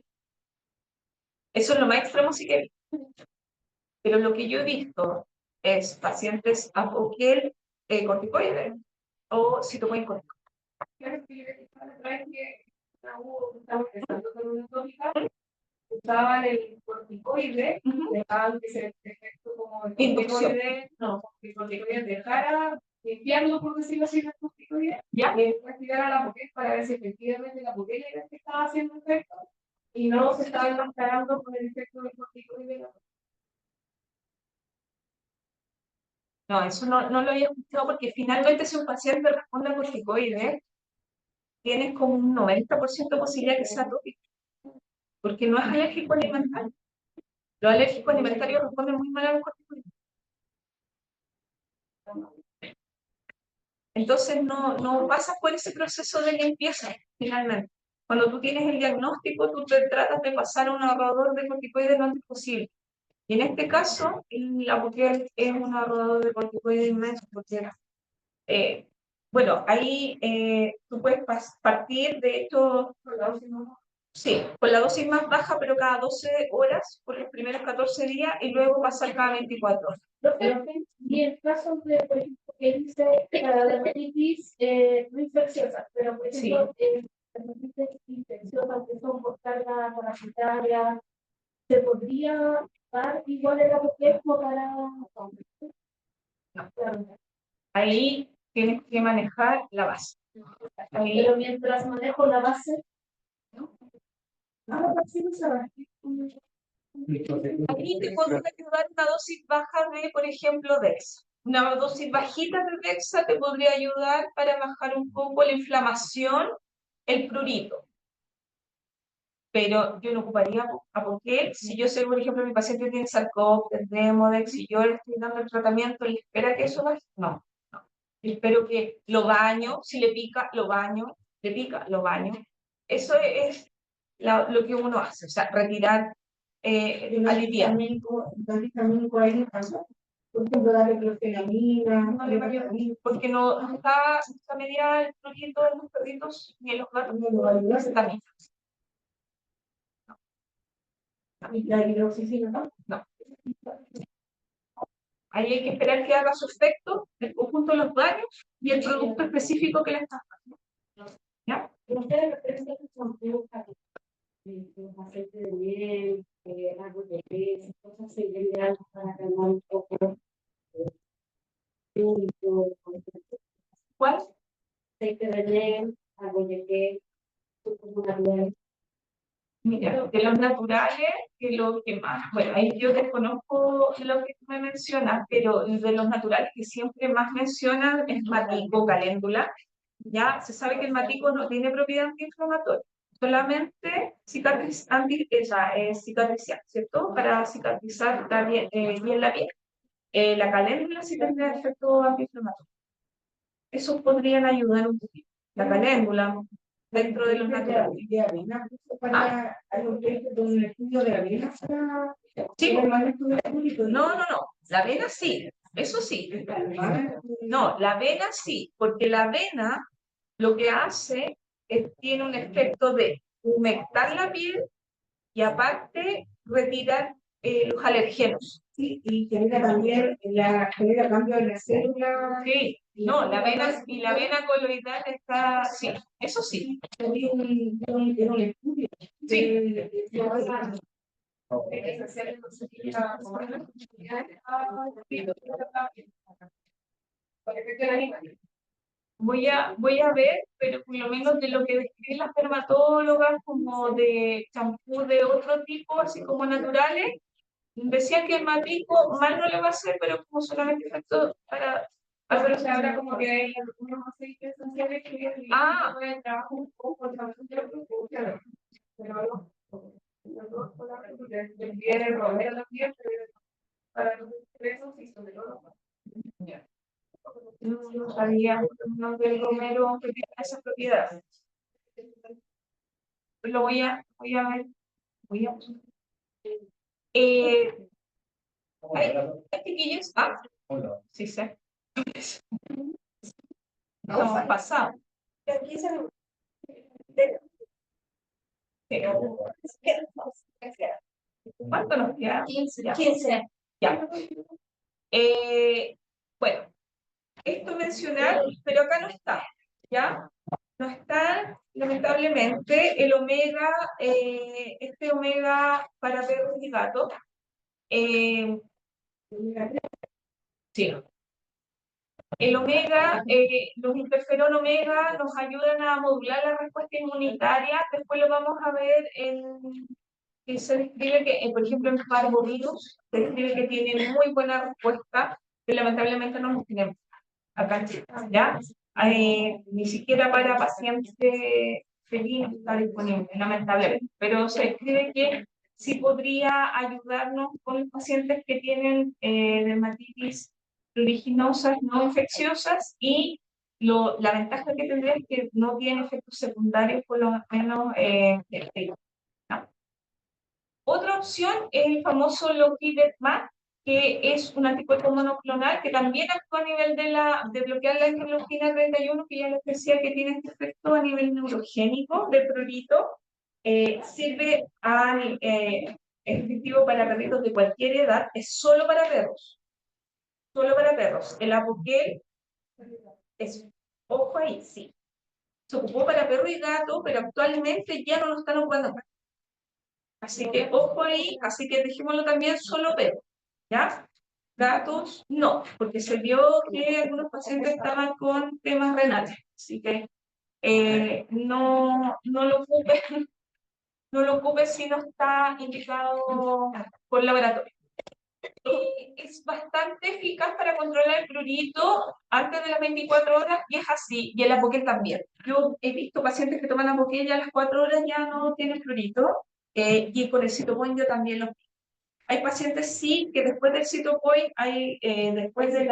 Speaker 1: Eso es lo más extremo si queréis. Pero lo que yo he visto es pacientes Apoquel corticoide o citocoin corticoide.
Speaker 3: Claro que estamos empezando con una tópica, usaban el corticoide, dejaban que se efecto como el corticoide, no, que el corticoide dejara limpiarlo, por decirlo así, el corticoide,
Speaker 1: ¿Ya?
Speaker 3: y después tirar a la Apoquel para ver si efectivamente la Apoquel era el que estaba haciendo efecto y no se estaba enmascarando con el efecto del corticoide.
Speaker 1: No, eso no lo había escuchado porque finalmente si un paciente responde a corticoide, tienes como un 90% de posibilidad que sea atópico, porque no es alérgico alimentario. Los alérgicos alimentarios responden muy mal a los corticoides. Entonces no pasas por ese proceso de limpieza, finalmente. Cuando tú tienes el diagnóstico, tú te tratas de pasar un ahorrador de corticoides lo antes posible. Y en este caso, la Apoquel es un ahorrador de corticoides inmenso, porque bueno, ahí tú puedes partir, de hecho, Sí, con la dosis más baja, pero cada 12 horas por los primeros 14 días y luego pasar cada 24 horas.
Speaker 2: Y en caso de, por ejemplo, que dice para la dermatitis no infecciosa, pero por ejemplo, dermatitis infecciosa que son por carga parasitaria, ¿se podría dar igual el apoquejo para...?
Speaker 1: No.
Speaker 2: Claro.
Speaker 1: Ahí tienes que manejar la base. Ahí,
Speaker 2: Pero mientras manejo la base, ¿no? Ah, sí, no se va.
Speaker 1: ahí te podría ayudar una dosis baja de, por ejemplo, Dexa. Una dosis bajita de Dexa te podría ayudar para bajar un poco la inflamación, el prurito. Pero yo no ocuparía Apoquel si yo sé, por ejemplo, mi paciente tiene Sarcópteris, Demodex, y yo le estoy dando el tratamiento y espera que eso baje. No, no. Espero que lo baño, si le pica, lo baño, le pica, lo baño. Eso es lo que uno hace, o sea, retirar, aliviar.
Speaker 3: También ahí pasa. Por ejemplo, darle clofenamina,
Speaker 1: No le vaya a venir, porque no está medida el prurito de los perritos ni en los gatos.
Speaker 3: no lo va a ayudar.
Speaker 1: También.
Speaker 3: Y la hidroxicina, ¿no?
Speaker 1: No. Ahí hay que esperar que haga su efecto, el conjunto de los daños y el producto específico que le está dando. ¿Ya?
Speaker 2: Ustedes representan los aceites de miel, algo de pez, cosas así de algo para calmar un poco.
Speaker 1: ¿Cuál?
Speaker 2: Aceite de miel, algo de pez, suco natural.
Speaker 1: Mira, de los naturales, que lo que más, bueno, ahí yo desconozco lo que tú me mencionas, pero de los naturales que siempre más mencionan es matico, caléndula. Ya se sabe que el matico no tiene propiedad antiinflamatoria, solamente cicatricial, ¿cierto? Para cicatrizar bien, bien la piel. La caléndula sí tendría efecto antiinflamatorio. Esos podrían ayudar un poquito. La caléndula, dentro de los naturales.
Speaker 3: De avena, para un estudio de avena para
Speaker 1: Sí,
Speaker 3: no,
Speaker 1: no. La avena sí, eso sí. No, la avena sí, porque la avena lo que hace es tiene un efecto de humectar la piel y aparte retirar los alergenos.
Speaker 3: sí, y genera también genera cambio en la célula.
Speaker 1: Sí, no, la avena y la avena coloidal está, sí, eso sí.
Speaker 3: Había un estudio.
Speaker 1: Sí. Voy a ver, pero por lo menos de lo que describen las dermatólogas, como de champú de otro tipo, así como naturales, decían que el matico mal no le va a hacer, pero como solamente efecto para...
Speaker 3: Pero se habla como que hay algunos aceites esenciales que pueden trabajar un poco con pero viene romero también, para los expresos y sobre todo.
Speaker 1: No sabía no del romero que tiene esa propiedad. Lo voy a ver. Voy a... ¿Hay chiquillos? Ah, sí sé. Estamos pasados. ¿Cuánto nos queda?
Speaker 2: 15.
Speaker 1: Ya. Bueno, esto mencionar, pero acá no está, ¿ya? No está, lamentablemente, el omega, este omega para perros y gatos. Sí. El omega, los interferón omega nos ayudan a modular la respuesta inmunitaria. Después lo vamos a ver que se describe que, por ejemplo, en parvovirus, se describe que tiene muy buena respuesta, pero lamentablemente no los tenemos acá en Chile, ¿ya? Ni siquiera para pacientes felinos está disponible, lamentablemente. Pero se describe que sí podría ayudarnos con los pacientes que tienen dermatitis pruriginosas no infecciosas y la ventaja que tendría es que no tiene efectos secundarios, por lo menos ¿no? Otra opción es el famoso Lokivet-Mat, que es un anticuerpo monoclonal que también actúa a nivel de bloquear la interleuquina 31, que ya les decía que tiene este efecto a nivel neurogénico del prurito. sirve es efectivo para perritos de cualquier edad, es solo para perros. Solo para perros. El Apoquel es, ojo ahí, sí. Se ocupó para perro y gato, pero actualmente ya no lo están ocupando más. Así que ojo ahí, así que dejémoslo también solo perro, ¿ya? Gatos, no, porque se vio que algunos pacientes estaban con temas renales, así que no lo ocupen, no lo ocupen si no está indicado por laboratorio. Y es bastante eficaz para controlar el prurito antes de las 24 horas y es así, y el Apoquel también. Yo he visto pacientes que toman Apoquel y a las 4 horas ya no tienen prurito, y con el Citopoint yo también lo vi. Hay pacientes sí que después del Citopoint, después de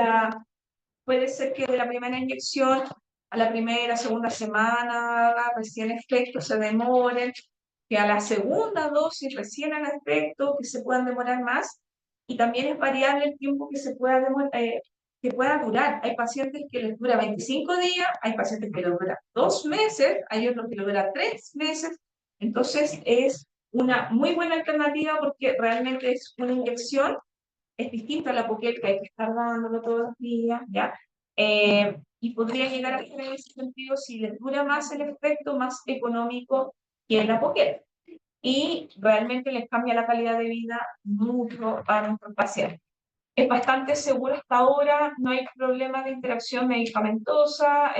Speaker 1: puede ser que de la primera inyección a la primera, segunda semana, recién efecto se demoren, que a la segunda dosis recién haga efecto, que se puedan demorar más, y también es variable el tiempo que que pueda durar. Hay pacientes que les dura 25 días, hay pacientes que les dura 2 meses, hay otros que les dura 3 meses, entonces es una muy buena alternativa porque realmente es una inyección, es distinto a la Poquel que hay que estar dándolo todos los días, ¿ya? Y podría llegar a ser en ese sentido, si les dura más el efecto, más económico que la Poquel. Y realmente les cambia la calidad de vida mucho a nuestros pacientes. Es bastante seguro hasta ahora, no hay problema de interacción medicamentosa,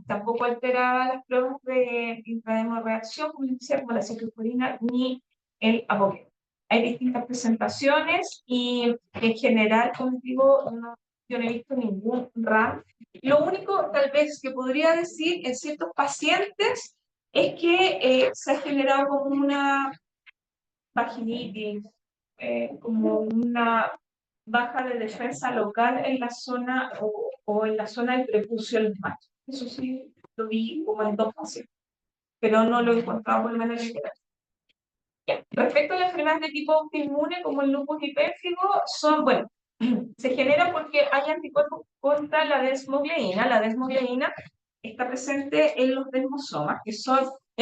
Speaker 1: tampoco altera las pruebas de intradermoreacción, como la ciclosporina, ni el Apoquel. Hay distintas presentaciones y en general, como digo, yo no he visto ningún RAM. Lo único, tal vez, que podría decir en ciertos pacientes es que se ha generado como una vaginitis, como una baja de defensa local en la zona o en la zona del prepucio del macho. Eso sí lo vi como en 2 pacientes, pero no lo he encontrado por lo menos en el caso. Respecto a las enfermedades de tipo autoinmune, como el lupus y pérfido, bueno, se genera porque hay anticuerpos contra la desmogleína. La desmogleína está presente en los desmosomas, que es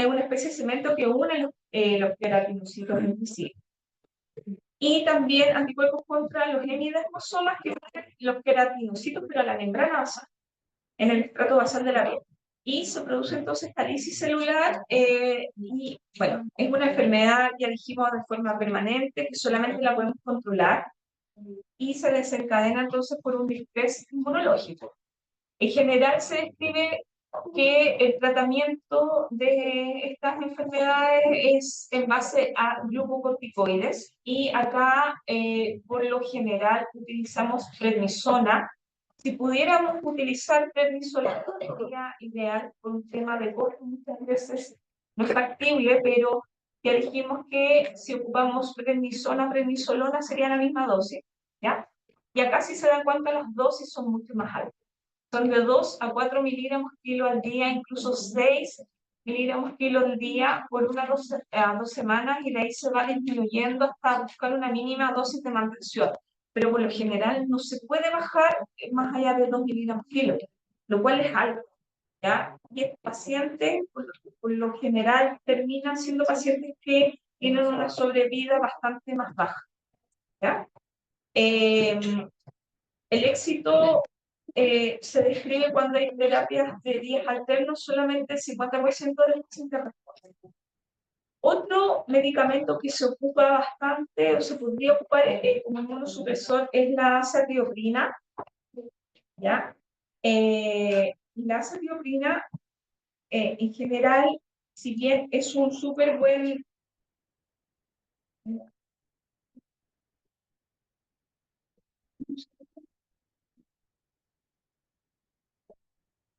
Speaker 1: una especie de cemento que une los queratinocitos entre sí. Y también anticuerpos contra los hemidesmosomas, que son los queratinocitos, pero a la membrana basal, en el estrato basal de la piel. Y se produce entonces parálisis celular, y bueno, es una enfermedad, ya dijimos, de forma permanente, que solamente la podemos controlar, y se desencadena entonces por un distrés inmunológico. En general se describe que el tratamiento de estas enfermedades es en base a glucocorticoides y acá por lo general utilizamos prednisona. Si pudiéramos utilizar prednisolona sería ideal por un tema de costo, muchas veces no es factible, pero ya dijimos que si ocupamos prednisona, prednisolona sería la misma dosis, ¿ya? Y acá si se dan cuenta las dosis son mucho más altas. Son de 2 a 4 miligramos kilo al día, incluso 6 miligramos kilo al día por a 2 semanas, y de ahí se va disminuyendo hasta buscar una mínima dosis de mantención. Pero por lo general no se puede bajar más allá de 2 miligramos kilo, lo cual es alto, ¿ya? Y estos pacientes, por lo general, terminan siendo pacientes que tienen una sobrevida bastante más baja, ¿ya? El éxito se describe cuando hay terapias de días alternos, solamente el 50% de los pacientes responden. Otro medicamento que se ocupa bastante, o se podría ocupar como inmunosupresor, es la azatioprina, ¿ya? La azatioprina, en general, si bien es un súper buen...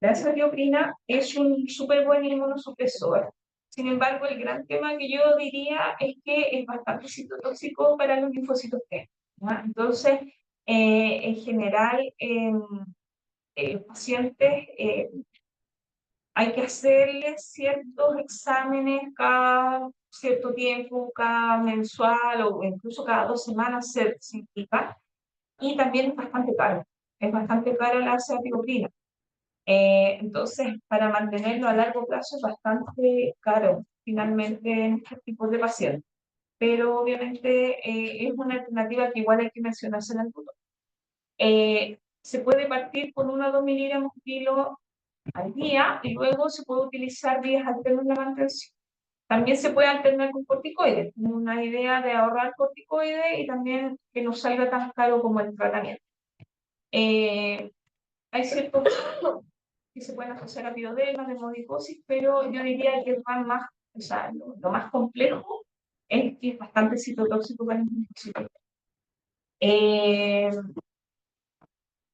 Speaker 1: La azatioprina es un súper buen inmunosupresor. Sin embargo, el gran tema que yo diría es que es bastante citotóxico para los linfocitos T, ¿ya? Entonces, en general, los pacientes hay que hacerles ciertos exámenes cada cierto tiempo, cada mensual o incluso cada 2 semanas se indica. Y también es bastante caro la azatioprina. Entonces, para mantenerlo a largo plazo es bastante caro. finalmente en estos tipos de pacientes. Pero obviamente es una alternativa que igual hay que mencionarse en el futuro. Se puede partir con 1 o 2 miligramos kilo al día y luego se puede utilizar días alternos en la mantención. También se puede alternar con corticoides, una idea de ahorrar corticoides y también que no salga tan caro como el tratamiento. Hay ciertos que se pueden asociar a pioderma, dermodicosis, pero yo diría que más, o sea, lo más complejo es que es bastante citotóxico para el municipio.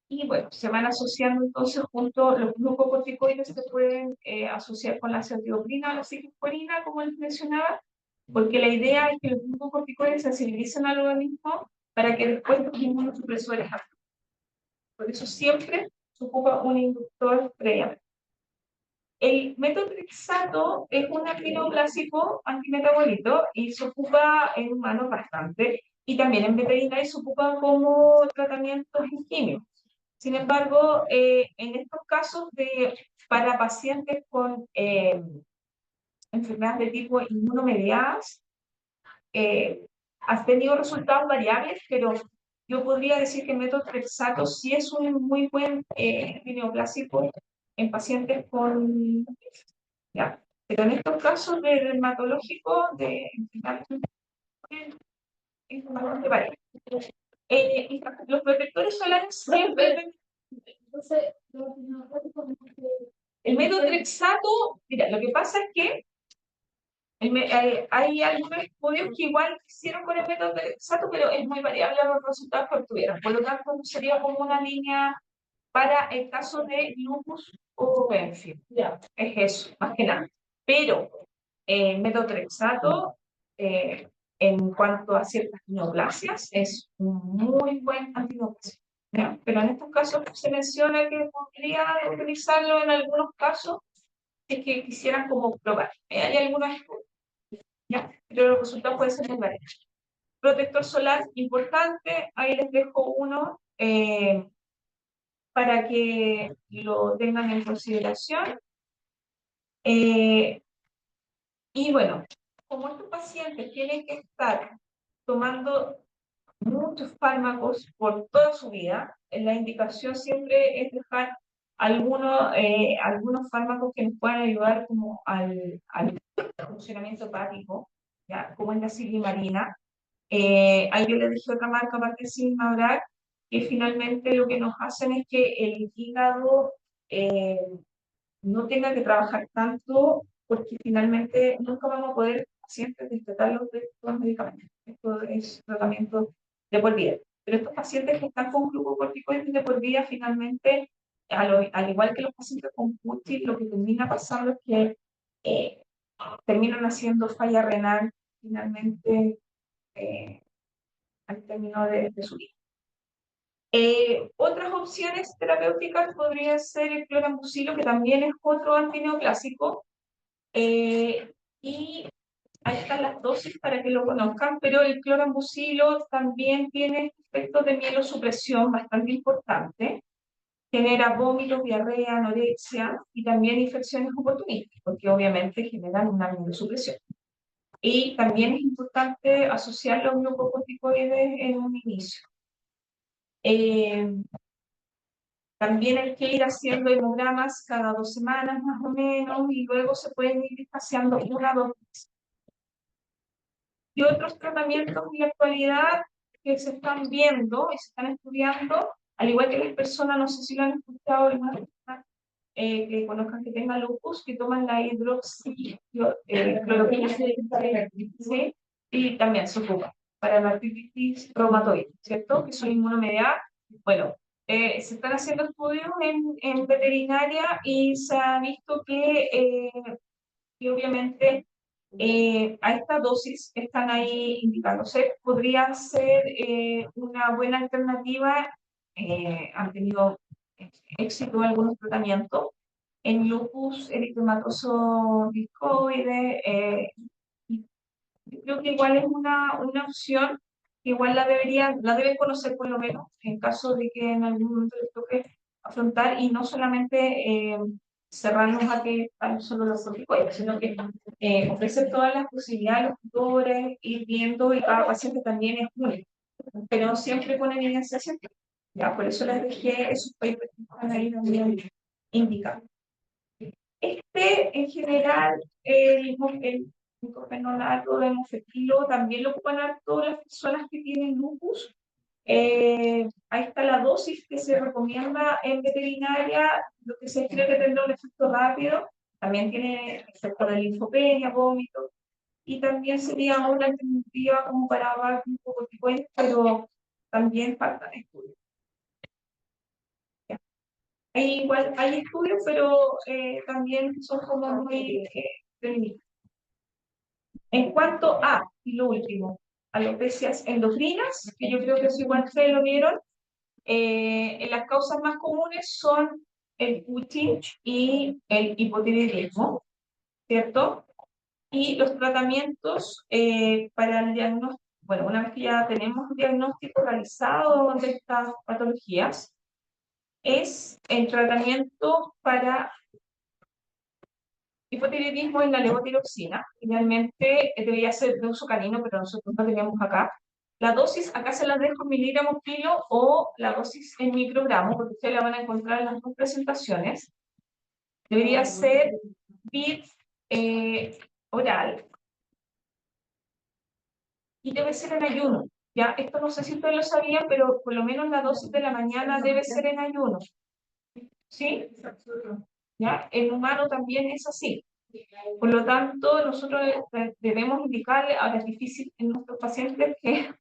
Speaker 1: Y bueno, se van asociando entonces junto, los glucocorticoides se pueden asociar con la ceftriaxona o la ciclosporina, como les mencionaba, porque la idea es que los glucocorticoides sensibilicen al organismo para que después los inmunosupresores actúen. Por eso siempre se ocupa un inductor previamente. El metotrexato es un aminoclásico antimetabolito y se ocupa en humanos bastante, y también en veterinaria se ocupa como tratamientos en quimio. Sin embargo, en estos casos para pacientes con enfermedades de tipo inmunomediadas, has tenido resultados variables, pero yo podría decir que el metotrexato sí es un muy buen neoclásico en pacientes con... ¿ya? Pero en estos casos de dermatológico, de enfermedades es bastante variable. Los protectores solares siempre...
Speaker 2: Entonces,
Speaker 1: El metotrexato, mira, lo que pasa es que hay algunos estudios que igual hicieron con el metotrexato, pero es muy variable los resultados que obtuvieron. Por lo tanto, sería como una línea para el caso de lupus o Benfield. Ya, es eso, más que nada. Pero metotrexato, en cuanto a ciertas neoplasias, es un muy buen antineoplasia. ¿Ya? Pero en estos casos se menciona que podría utilizarlo en algunos casos si es que quisieran como probar. Hay algunos estudios, ¿ya? Pero los resultados pueden ser muy variados. Protector solar importante, ahí les dejo uno para que lo tengan en consideración. Y bueno, como estos pacientes tienen que estar tomando muchos fármacos por toda su vida, la indicación siempre es dejar algunos fármacos que nos puedan ayudar como al funcionamiento hepático, ¿ya? Como es la silimarina. Ahí yo les dije otra marca, aparte de Silmabrac, que finalmente lo que nos hacen es que el hígado no tenga que trabajar tanto, porque finalmente nunca vamos a poder pacientes tratarlos de todos los medicamentos. Esto es tratamiento de por vida. Pero estos pacientes que están con glucocorticoides de por vida, finalmente, al igual que los pacientes con PUTI, lo que termina pasando es que terminan haciendo falla renal finalmente al término de su vida. Otras opciones terapéuticas podrían ser el clorambucilo, que también es otro antineoplásico, y ahí están las dosis para que lo conozcan, pero el clorambucilo también tiene efectos de mielosupresión bastante importante, genera vómitos, diarrea, anorexia y también infecciones oportunistas, porque obviamente generan una mielosupresión. Y también es importante asociar los glucocorticoides en un inicio. También hay que ir haciendo hemogramas cada 2 semanas más o menos y luego se pueden ir espaciando 1 o 2 veces. Y otros tratamientos en la actualidad que se están viendo y se están estudiando, al igual que las personas, no sé si lo han escuchado, que conozcan que tengan lupus, que toman la hidroxicloroquina, ¿sí? Y también se ocupa para la artritis reumatoide, ¿cierto? Que son inmunomediadas. Bueno, se están haciendo estudios en veterinaria y se ha visto que obviamente a esta dosis están ahí indicándose, podría ser una buena alternativa. Han tenido éxito en algunos tratamientos en lupus eritematoso discoide. Yo creo que igual es una opción que igual la deben conocer por lo menos en caso de que en algún momento les toque afrontar, y no solamente cerrarnos a que solo los corticoides, sino que ofrecer todas las posibilidades a los tutores, ir viendo, y cada paciente también es único, pero siempre con evidencia científica. Ya, por eso les dejé esos papers que están ahí también indicados. En general, el micopenolato de mofetilo también lo ocupan a todas las personas que tienen lupus. Ahí está la dosis que se recomienda en veterinaria, lo que se cree que tendrá un efecto rápido. También tiene efecto de linfopenia, vómito, y también sería una alternativa como para abajo un poco de cuenta, pero también falta estudios. Igual hay estudios, pero también son como muy limitados. En cuanto a, y lo último, alopecias endocrinas, que yo creo que eso igual ustedes lo vieron, en las causas más comunes son el Cushing y el hipotiroidismo, ¿cierto? Y los tratamientos para el diagnóstico, bueno, una vez que ya tenemos un diagnóstico realizado de estas patologías, es el tratamiento para hipotiroidismo en la levotiroxina. Finalmente debería ser de uso canino, pero nosotros no teníamos acá. La dosis, acá se las dejo en miligramos kilo o la dosis en microgramos, porque ustedes la van a encontrar en las dos presentaciones. Debería ser bit oral y debe ser en ayuno. Ya, esto no sé si ustedes lo sabían, pero por lo menos la dosis de la mañana debe ser en ayuno. ¿Sí? ¿Ya? En humano también es así. Por lo tanto, nosotros debemos indicarle, ahora es difícil en nuestros pacientes que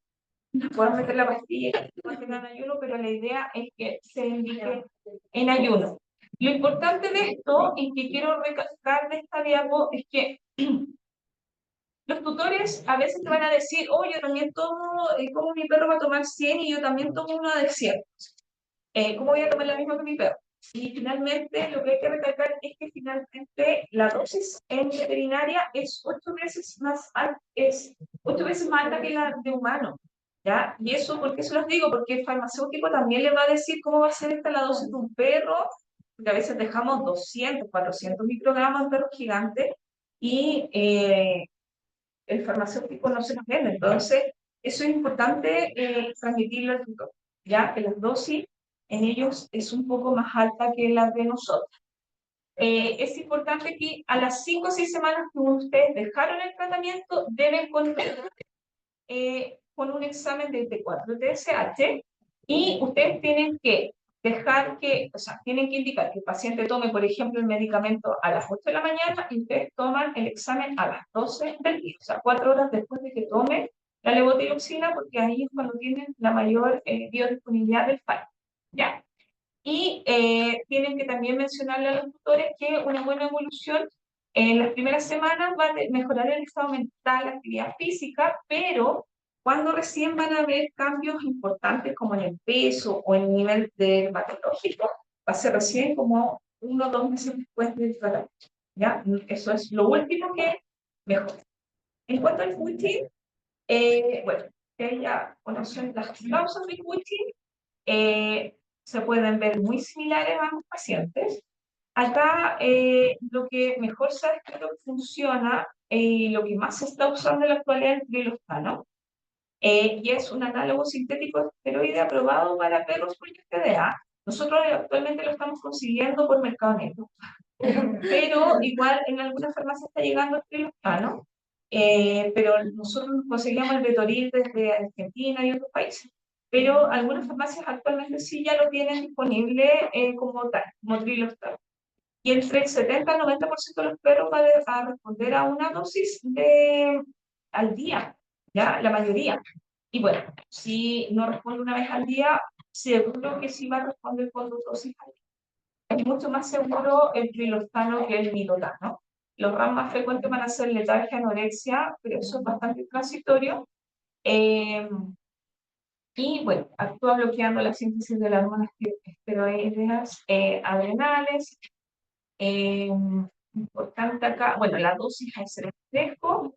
Speaker 1: no puedan meter la pastilla y no tengan ayuno, pero la idea es que se indique en ayuno. Lo importante de esto, y que quiero recalcar de esta diapo, es que los tutores a veces te van a decir, oh, yo también tomo, como mi perro va a tomar 100 y yo también tomo una de 100. ¿Cómo voy a tomar la misma que mi perro? Y finalmente, lo que hay que recalcar es que finalmente la dosis en veterinaria es 8 veces más alta, que la de humano. ¿Ya? Y eso, ¿por qué se los digo? Porque el farmacéutico también le va a decir cómo va a ser esta la dosis de un perro, porque a veces dejamos 200, 400 microgramos en perros gigantes, y el farmacéutico no se nos vende. Entonces, eso es importante transmitirlo al tutor, ya que las dosis en ellos es un poco más alta que las de nosotros. Es importante que a las 5 o 6 semanas que ustedes dejaron el tratamiento, deben contar con un examen de T4 TSH, y ustedes tienen que dejar que, o sea, tienen que indicar que el paciente tome, por ejemplo, el medicamento a las 8 de la mañana y ustedes toman el examen a las 12 del día, o sea, 4 horas después de que tome la levotiroxina, porque ahí es cuando tienen la mayor biodisponibilidad del fármaco, ¿ya? Y tienen que también mencionarle a los tutores que una buena evolución en las primeras semanas va a mejorar el estado mental, la actividad física, pero cuando recién van a haber cambios importantes como en el peso o en el nivel dermatológico, va a ser recién como 1 o 2 meses después del tratamiento. ¿Ya? Eso es lo último que mejora. En cuanto al Cushing, bueno, ya conocen las causas del Cushing, se pueden ver muy similares a ambos pacientes. Acá lo que mejor se ha descrito que funciona y lo que más se está usando en la actualidad es el trilostano, y es un análogo sintético de esteroide aprobado para perros por TDA. Nosotros actualmente lo estamos consiguiendo por mercado negro, pero igual en algunas farmacias está llegando el trilostano, pero nosotros conseguíamos el Betoril desde Argentina y otros países. Pero algunas farmacias actualmente sí ya lo tienen disponible como tal, como trilostano. Y entre el 70 y el 90% de los perros va a responder a una dosis al día, ¿ya? La mayoría. Y bueno, si no responde una vez al día, seguro que sí va a responder con 2 dosis al día. Es mucho más seguro el trilostano que el nitolano. Los RAM más frecuentes van a ser letargia, anorexia, pero eso es bastante transitorio. Y bueno, actúa bloqueando la síntesis de las hormonas esteroideas adrenales. Importante acá, bueno, la dosis es el fresco,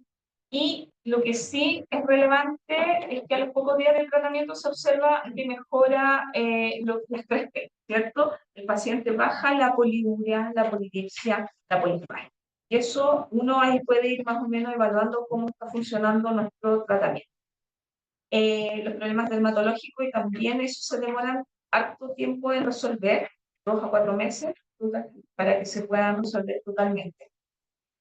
Speaker 1: Y lo que sí es relevante es que a los pocos días del tratamiento se observa que mejora la estrés, ¿cierto? El paciente baja la poliuria, la polidipsia, la polifagia. Y eso uno ahí puede ir más o menos evaluando cómo está funcionando nuestro tratamiento. Los problemas dermatológicos y también eso se demoran harto tiempo en resolver, 2 a 4 meses, para que se puedan resolver totalmente.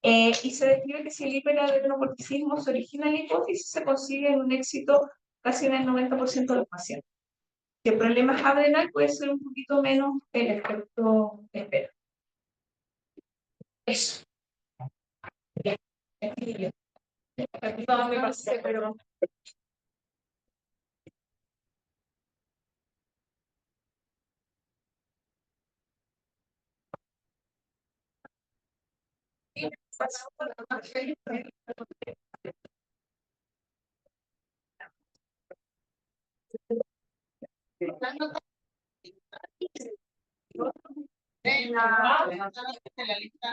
Speaker 1: Y se describe que si el hiperadenocorticismo se origina en la hipófisis, se consigue un éxito casi en el 90% de los pacientes. Si el problema es adrenal, puede ser un poquito menos el efecto espera. Eso. Ya. No me pasé, pero...
Speaker 2: En la lista.